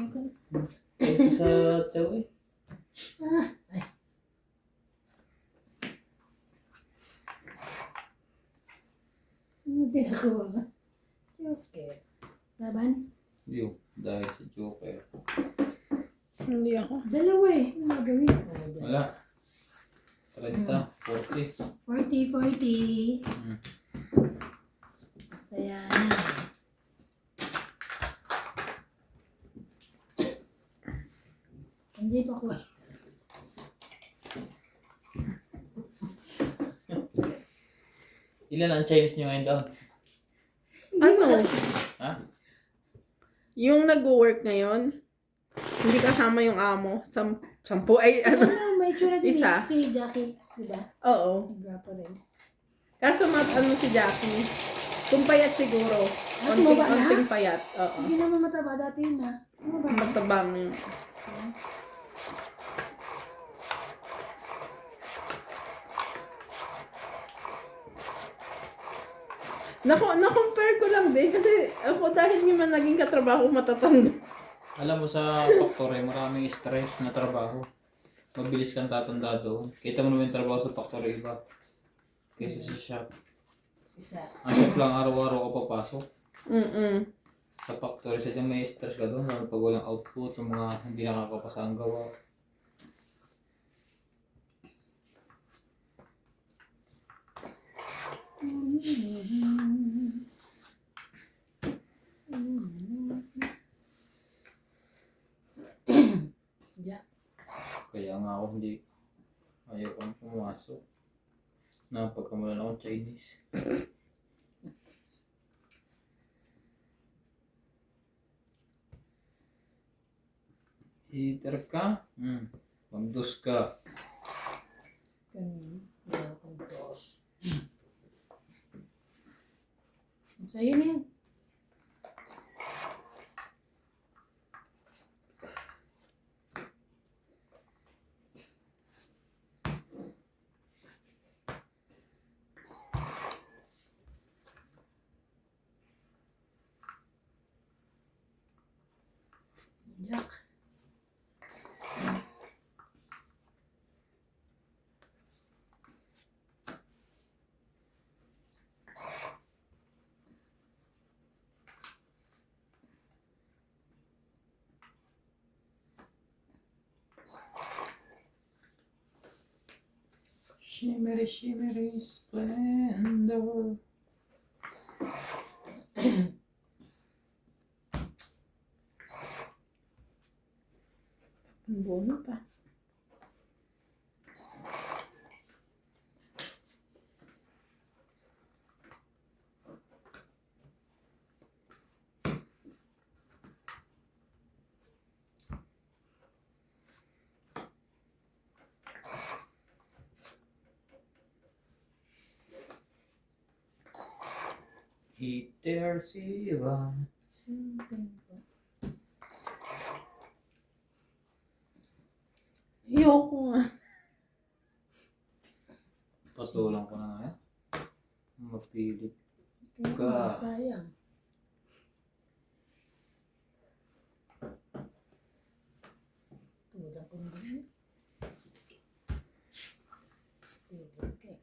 Kaysa sa chow eh. Ay. Ano tinakuha ka? Joker. Laban? Yo, dahil sa Joker. Hindi ako. Dalawa eh. Ano gagawin ko? Wala. 30, 40. 40. Saya na. Hindi pa ko. Ilan ang Chinese nyo ngayon daw? Ano? Ha? Yung nag-work ngayon, hindi kasama yung amo. 10 ay Ano, may tsura din Isa. si Jackie. Diba? Oo. Gwapo rin. Kaso si Jackie. Kung payat siguro. tumaba na? Konting payat. Oo. Hindi naman mataba dati yun ah. Ano ba? Matabang. Na-compare ko lang din kasi ako dahil nga man naging katrabaho matatanda. Alam mo sa factory, maraming stress na trabaho. Mabilis kang tatanda doon. Kita mo naman yung trabaho sa factory iba. Kaysa sa shop. Isa. Ang shop lang araw-araw ka papasok. Sa Sa factory, sadya may stress ka doon. Lalo pag walang output, yung mga hindi nakakapasa ang gawa. Yeah. Kaya nga ako hindi ayaw kong pumasok. Napagkamulan ako Chinese. Eater ka? Magdos ka. Wala akong dos. Sa'yo na yan. Jack. Shimmery, shimmery, splendor. Ang bunot ah. Eater siya. Ayoko nga. Patulang ko na nga yan. Mapilit. Kaya Ka. nga, sayang. Tulang ko na rin. Okay.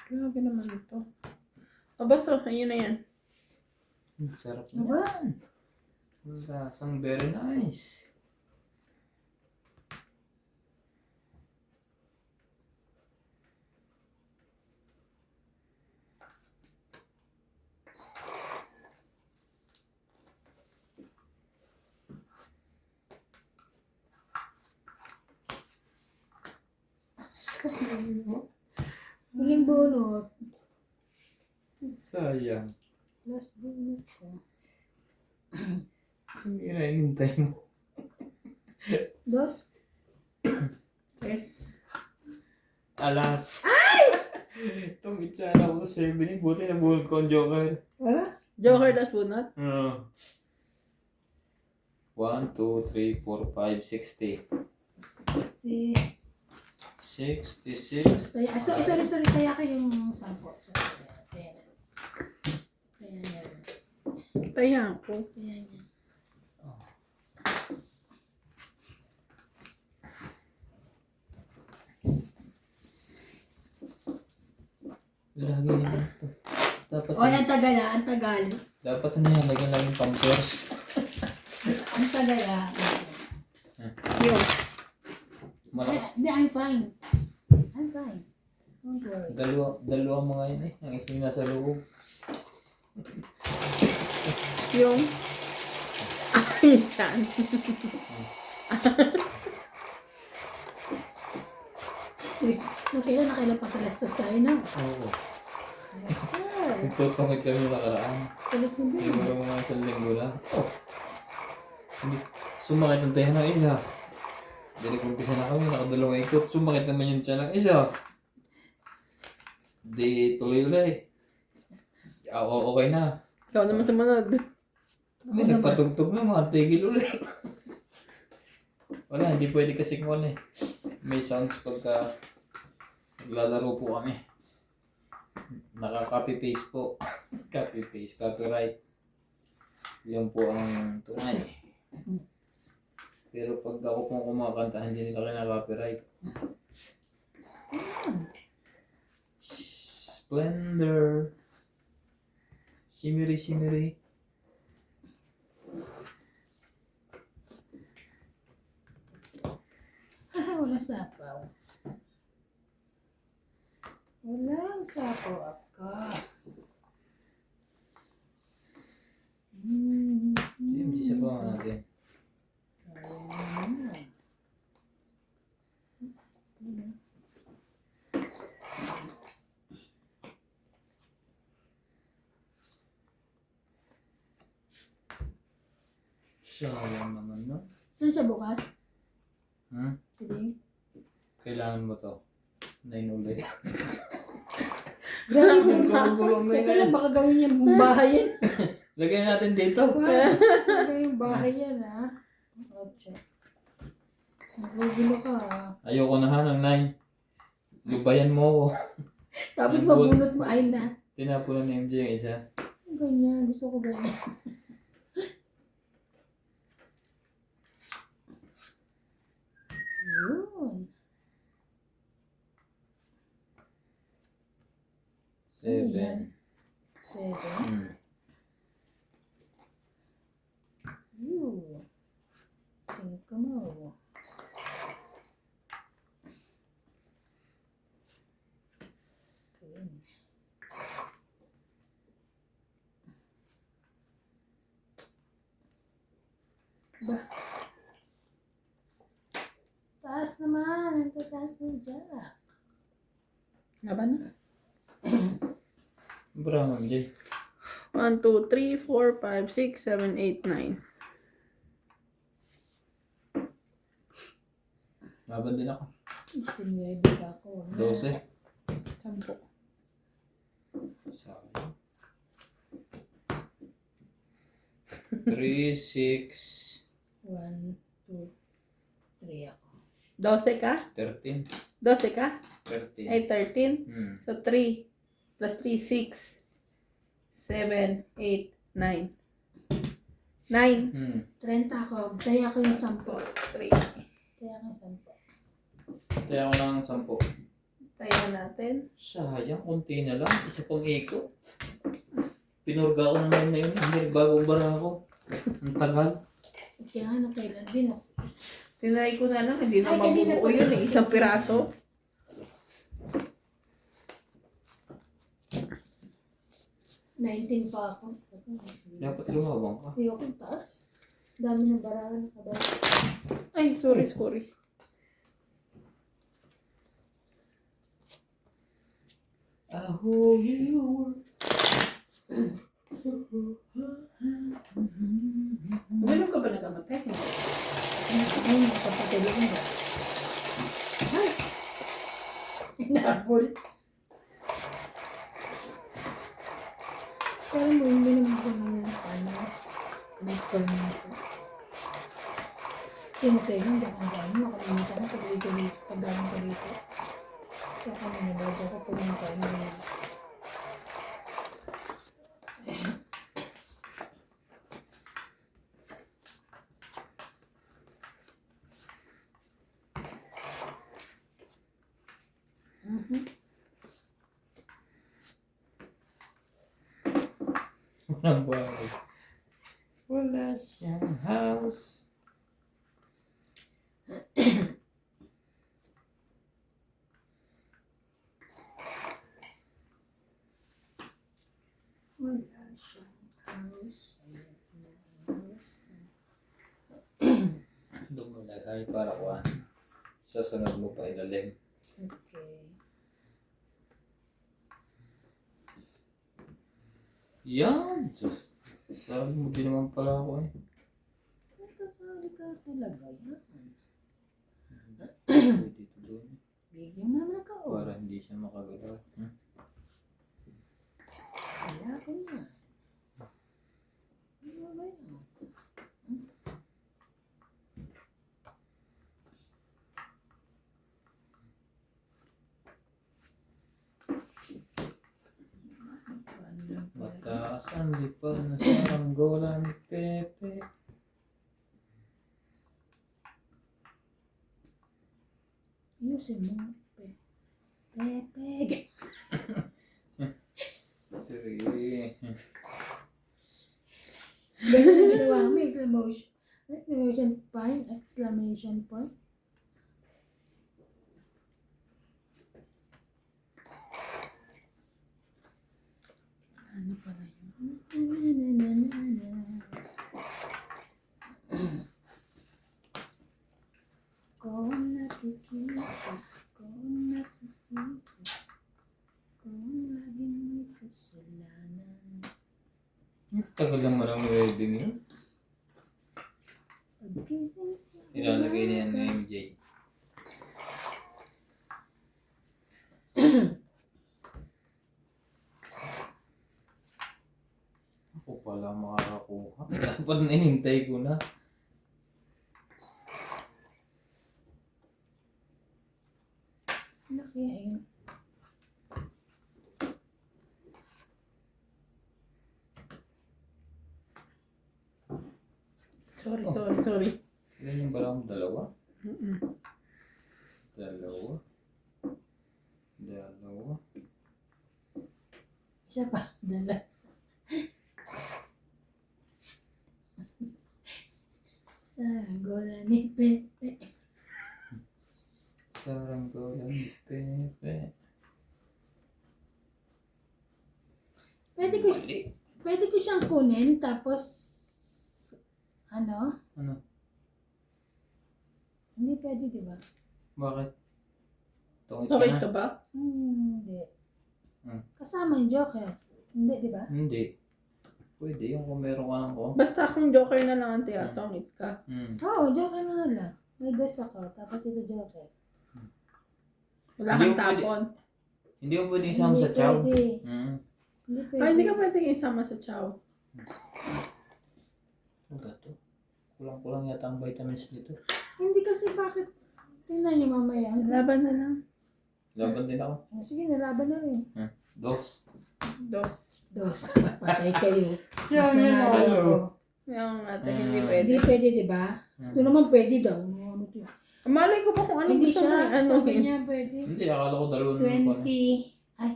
Grabe naman ito. Abas oh, ayun na yan. Sarap Aba. na yan. Lasang very nice. Huling bunot. Sayang. Last bunot ko. Hindi na inintay mo. Dos. Yes. Alas. Ay! Tumitsara ko sa 7 eh. Buti na buhol ko ang Joker. Ah? Joker das bunot. 1, 2, 3, 4, 5, 60. 60. 66. Sorry. Kaya ko yung sampo. Kaya yan. Taya ko. Kaya yan. Lagi naman ito. Dapat Oy, ang tagal ah. Ang tagal. dapat na yan. Lagyan lang yung pampers. Ang tagal ah. Yun. Malakas. Hindi, I'm fine. I'm fine. Don't worry. Dalawa mga yun eh. Ang isang nasa loob. Yung. Ay, chan. Please, nakailan pa kalastas tayo na. Oo. Yes, sir. Nagtutungit kami nakaraan. Kulit mo din. Siguro mga isang linggo lang. Oh. Hindi. Sumakit ang tayo ng isa. Dali kumpisa na kami, nakadalawang ikot. Sumakit naman yung tiyan ng isa. Di tuloy ulit. Okay na. Ikaw naman sumunod. Hindi, nagpatugtog naman. Tigil ulit. Wala, hindi pwede kasi kung ano eh. May sounds pagka naglalaro po kami. Naka-copy-paste po. Copy-paste, copyright. Yan po ang tunay. Pero pag ako pong kumakanta, hindi nila kinaka-copyright. Splendor. Shimmery, shimmery. Wala sapaw. Walang sapaw ako. Hindi sa pa natin. Sayang naman, no? Saan siya bukas? Hmm? Sige. Kailangan mo to. 9 ulit. Grabe mo. Gulong-gulong na Teka yun. lang, baka gawin niya bahay yan. Lagyan natin dito. Baka gawin bahay yan, ha? Ocho. Nagugulo ka, ha? Ayoko na ha ng 9. Lubayan mo ako. Tapos Ang good. mabunot mo, ay na. Tinapunan ni MJ yung isa. Ganyan, gusto ko ganyan. Yun. 7. 7. Yun. 5 mo. Queen. Ba? Taas naman. Ang taas ng jack. Laban na. Bravo, MJ. 1, 2, 3, 4, 5, 6, 7, 8, 9. Laban din ako. 19 pa ako. 12. 10. Sayang. 3, 6, 1, 2, 3 ako. 12 ka? 13. 12 ka? 13. Ay, 13. Hmm. So, 3 plus 3, 6, 7, 8, 9. 9. Hmm. 30 ako. Kaya ko yung 10. 3. Kaya ko yung 10. Kaya ako lang 10. Tayo natin. Sayang, konti na lang. Isa pang ikot. Pinurga ko naman na yun. Hindi, bagong bara ako. Ang tagal. Kaya nga, nakailan din ako. Tinry ko na lang. Hindi na Ay, kanina mabubuo pa. yun eh. Isang piraso. $19 pa ako. Dapat lumabang ka. Ayoko yung taas. Dami ng barahan. Ay, sorry. Aho, you Meron ka ba nagamatay? Ay, nakapatili ko ba? Ay! Inabol. Pero mo, hindi naman ko na ano, may turn ko. Sino kayo? Hindi ako nagano. Makalimutan ko pag-galing ka dito. Kaya kami nabago ko pumunta niya. Walang bahay. Wala siyang house. Wala siyang house. Doon mo lagay para kuhan. Sasunod mo pa ilalim. Okay. Yan! Diyos. Sabi mo din naman pala ako eh. Kasali ka talaga yan. Dito doon. Bigyan mo naman ako. Para hindi siya makagalaw. Hmm? Wala ko na. Ano ba yan? Mataas ang lipad na saranggola ni Pepe. Ayusin mo. Pepe. 3. Ganun ang ginawa mo, exclamation. Exclamation point. Exclamation point. Ano pala yun? Kung nakikita, kung nasasisi, kung laging may kasalanan. Tagal naman ang wedding yun. Ilalagay niya ng MJ. Ako pala makakakuha. Dapat nahintay ko na. Ano kaya yun? Sorry. Ganyan ba lang dalawa? Mm-mm. Dalawa. Isa pa. Dala. Saranggola ni Pepe. Saranggola ni Pepe. Pwede ko siyang kunin tapos ano? Ano? Hindi pwede, di ba? Bakit? Tungit Okay ka ka na? ba? Hindi. Hmm. Kasama yung Joker. Hindi, di ba? Hindi. Pwede yung kung meron ka ng ko. Basta kung joker na lang ang tiyatongit ka. Oo, Joker na nga lang. May dos ako, tapos ito Joker. Wala Hindi kang mo pwede- tapon. Hindi mo pwede isama sa chow. Pwede. Hmm. Hindi pwede. Ay, hindi ka pwedeng isama sa chow. Ano ba to? Kulang-kulang yata ang vitamins nito. Hindi kasi bakit? Tingnan niyo mamaya. Laban na lang. Laban din ako. Sige, nalaban na rin. Dos. Dos. Dos. Patay kayo. Siya Mas yun nanalo ako. ako. Yung ate, hindi Mm. pwede. Hindi pwede, di ba? Ito naman pwede daw. Ano to? Malay ko ba kung ano Hindi gusto mo siya. ano Sabi niya pwede. Hindi, akala ko dalawa naman ko na. 20. Ay.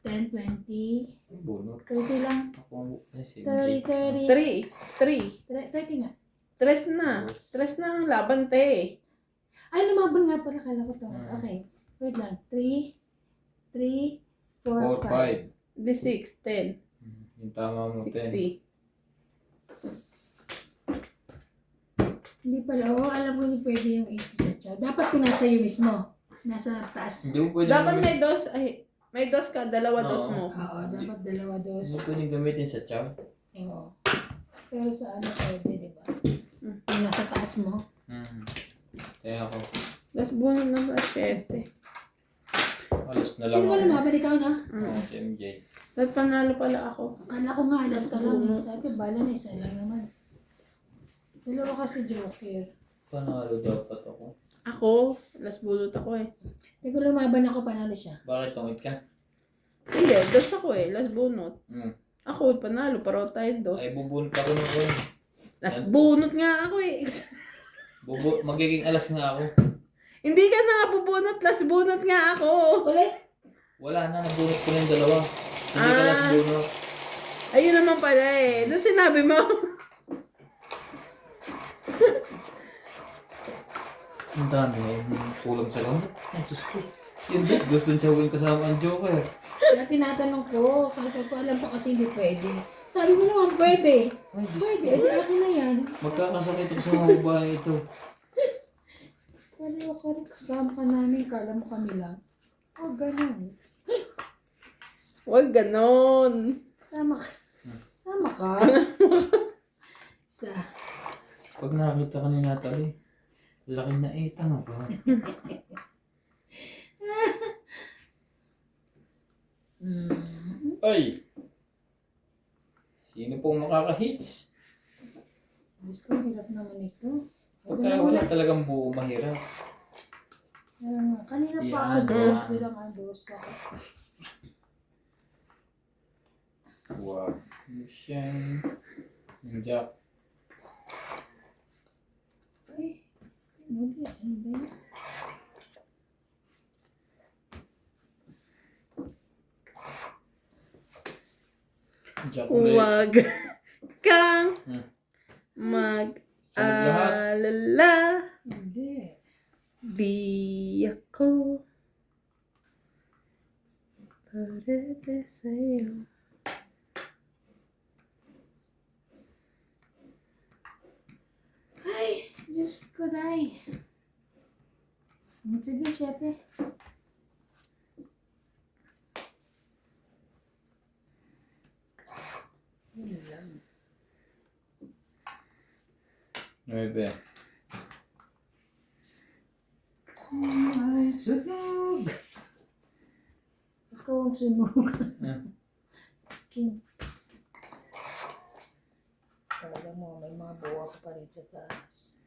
10, 20. Bunot. 30 lang. Ako, si 30, 30. 3. 30 nga. Tres na. Tres na ang laban, te. Ay, lumaban nga pala. Kala ko to. Mm. Okay. Wait lang. 3, 4, 4, 5. 5. Di 6, 10, Yung tama mo, 10. 60. Hindi pala. Oo, alam ko hindi pwede yung 80 sa chow. Dapat ko nasa iyo mismo. Nasa taas. Hindi mo pwede Dapat gamitin. may dos. Ay, may dos ka. Dalawa dos Oo. mo. Oo, dapat dalawa dos. Hindi mo pwede gamitin sa chow. Oo. Pero sa ano pwede, di ba? Yung nasa taas mo. Kaya ako, Dos buno na ba? 7. alas na lang Sino ba ako. lumaban? Ikaw na? Oo, si MJ. Dapat panalo pala ako. Akala ko nga, alas ka lang. Oo. Sabi ko, bala na isa lang naman. Dalawa kasi Joker. Panalo dapat ako. Ako, last bulot ako eh. Hindi ko lumaban ako, panalo siya. Bakit tungit ka? Hindi, dos ako eh. Last bunot. Hmm. Ako, panalo. Pero tayo dos. Ay, bubunot ako nung ko. Last bunot nga ako eh. Magiging alas nga ako. Hindi ka na nga bubunot. Last bunot nga ako. Ulit? Wala na, nabunot ko na yung dalawa. Hindi ka alas bunot. Ayun naman pala eh. Doon sinabi mo. Ang dami eh. Kulang sa gamot. Ang Diyos ko. Yung Diyos, gusto niya huwag kasama ang Joker. Kaya tinatanong ko, kasi ko alam pa kasi hindi pwede. Sabi mo naman, pwede. Ay, Diyos Pwede, ko. edi akin na yan. Magkakasakit ako sa mga babae ito. Kala ko rin kasama ka namin, kala mo kami lang. Oh, ganun. Huwag ganon. Sama ka. Sama ka. Sa. Pag nakita ka ni Natalie, laki na tanga ba? Ay! Sino pong makaka-hits? Diyos ko, hirap naman ito. Pagka wala talagang buo, mahirap. Kanina pa Yan, ados, yan. bilang ados ako. Wow. Siyang yung jack. Ay, ano ba yun? Jack ulit. Huwag kang Sunod lahat. mag-alala. Hindi. Di ako parete sa'yo. Ay, Diyos ko, day. Sige, 7. Yun lang. 9. Ay, sunog! Ikaw ang sunog. Ah. King. Talaga mo, may mga buwak pa rin sa taas.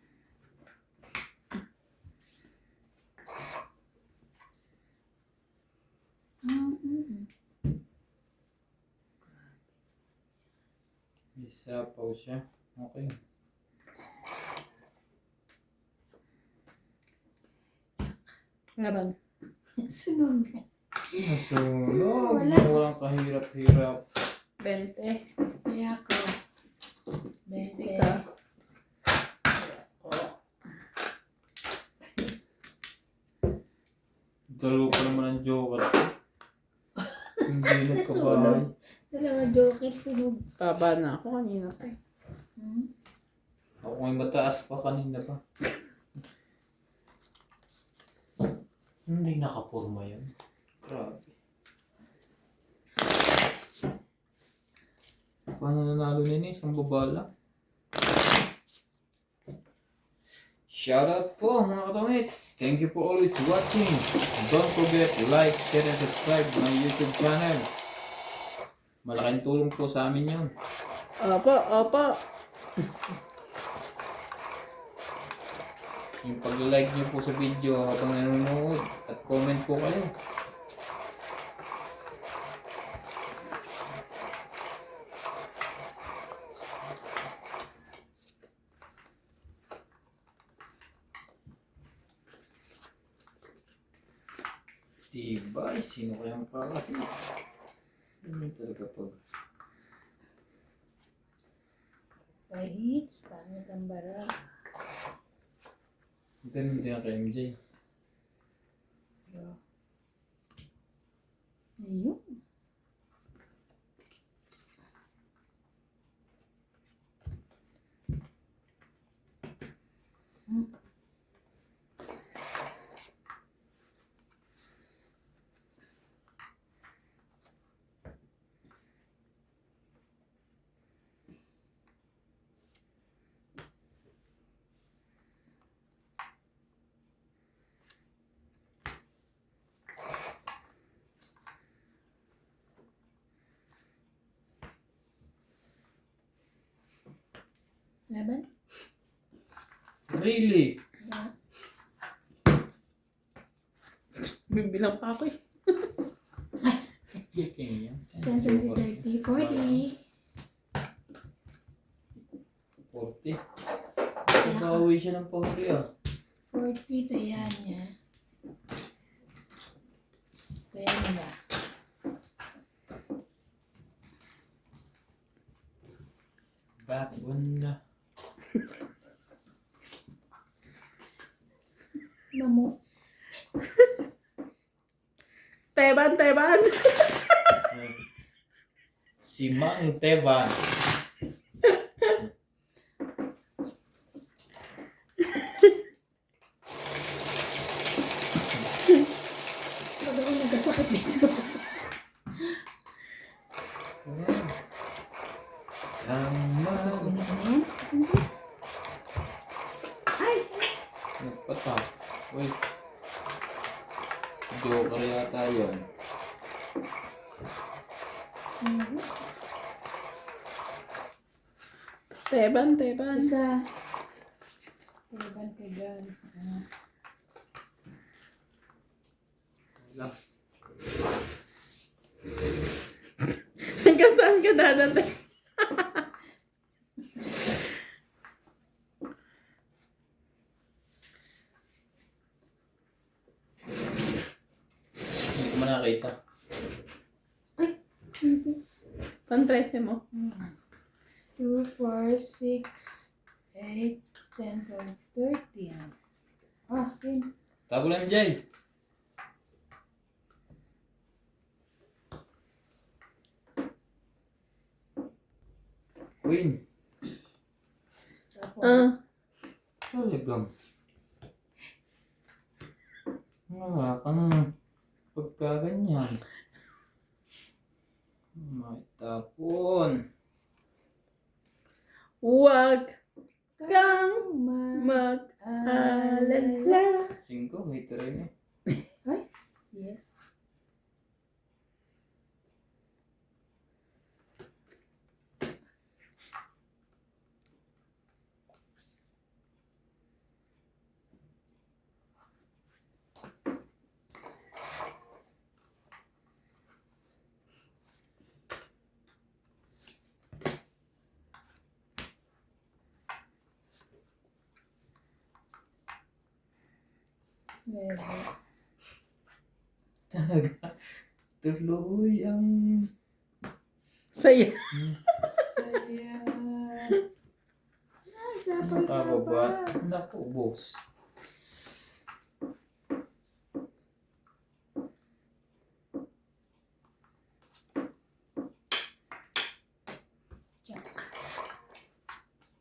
Isa pa siya. Okay. Laban. Sunog. Nasunog. Wala. Walang kahirap-hirap. 20. Kaya ako. 60 ka. Dalawa pa naman ang joker. Hindi nagkabahay. Dalawa joker, sunog. Baba na ako kanina pa. Ako may mataas pa kanina pa. Hindi nakapurma yun. Grabe. Paano nanalo na yun? Isang babala. Shoutout po mga katongits. Thank you for always watching. Don't forget to like, share, and subscribe to my YouTube channel. Malaking tulong po sa amin yun. Opo, opo. Yung pag-like nyo po sa video habang nanonood at comment po kayo. Diba? Sino kayang pakakit? Ano talaga pag... Pahits, pangit ang bara. Ganun din ang kay MJ. Ayun. Laban? Really? Yeah. Bibilang pa ako eh. Looking yan. 10, 20, 30, 40. 40. Bawi siya ng 40 ah. 40, tayan niya. Tayan niya ba? Back one na. Mamo. Teban, teban. Si Mang Teban. Pag ako nagkasakit dito. Tama. Kunin ko na yan. Ay! Nagpatak. Wait. Joker yata yun. Teban, teban. Isa. Tayaban kay gan. Wala. Hanggang saan ka dadating? Hindi ko man nakita. Pan 13 mo. 2, 4, 6, 8, 10, 12, 13. Ah, yun. Tabula MJ. Queen. Tapos, Talagang. Wala kang pagkaganyan. May tapon. Huwag. kang mag-alala. mag-alala. 5, hito rin eh. Yes. Nueve. Talaga. Tuloy ang Saya. saya. Sapay ka Nakababa. ba? Naku, boss.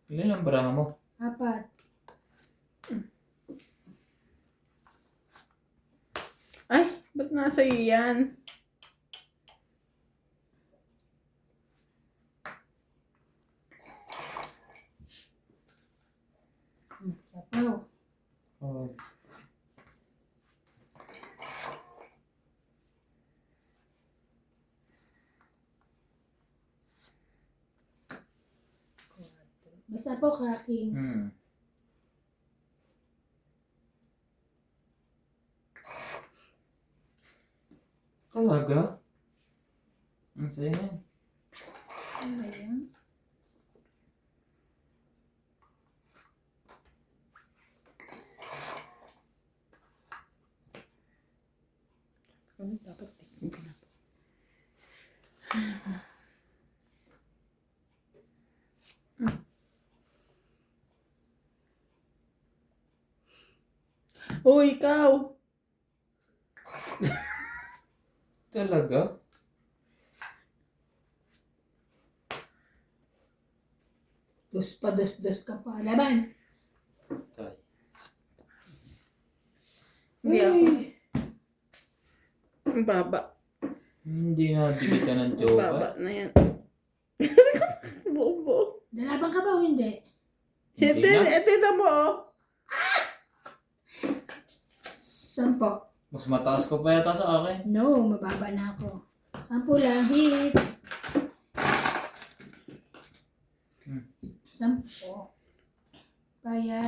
Ilan ang baraha mo? 4. Ay, ba't nasa iyo yan? Sapaw. Oh. Basta po cracking. Talaga? Ang saya niyan. Ano ba yan? Ano dapat tingin? Oh, ikaw. Talaga? Dos ka pa. Laban. Tay. Hindi ako. Ang baba. Hindi na dikitan ng Ang jowa. baba na yan. Bobo. Lalaban ka ba o hindi? Hindi na. Ito mo, oh. 10. Mas mataas ko pa yata sa akin. No, mababa na ako. 10 lang. Hits. 10. Bayad.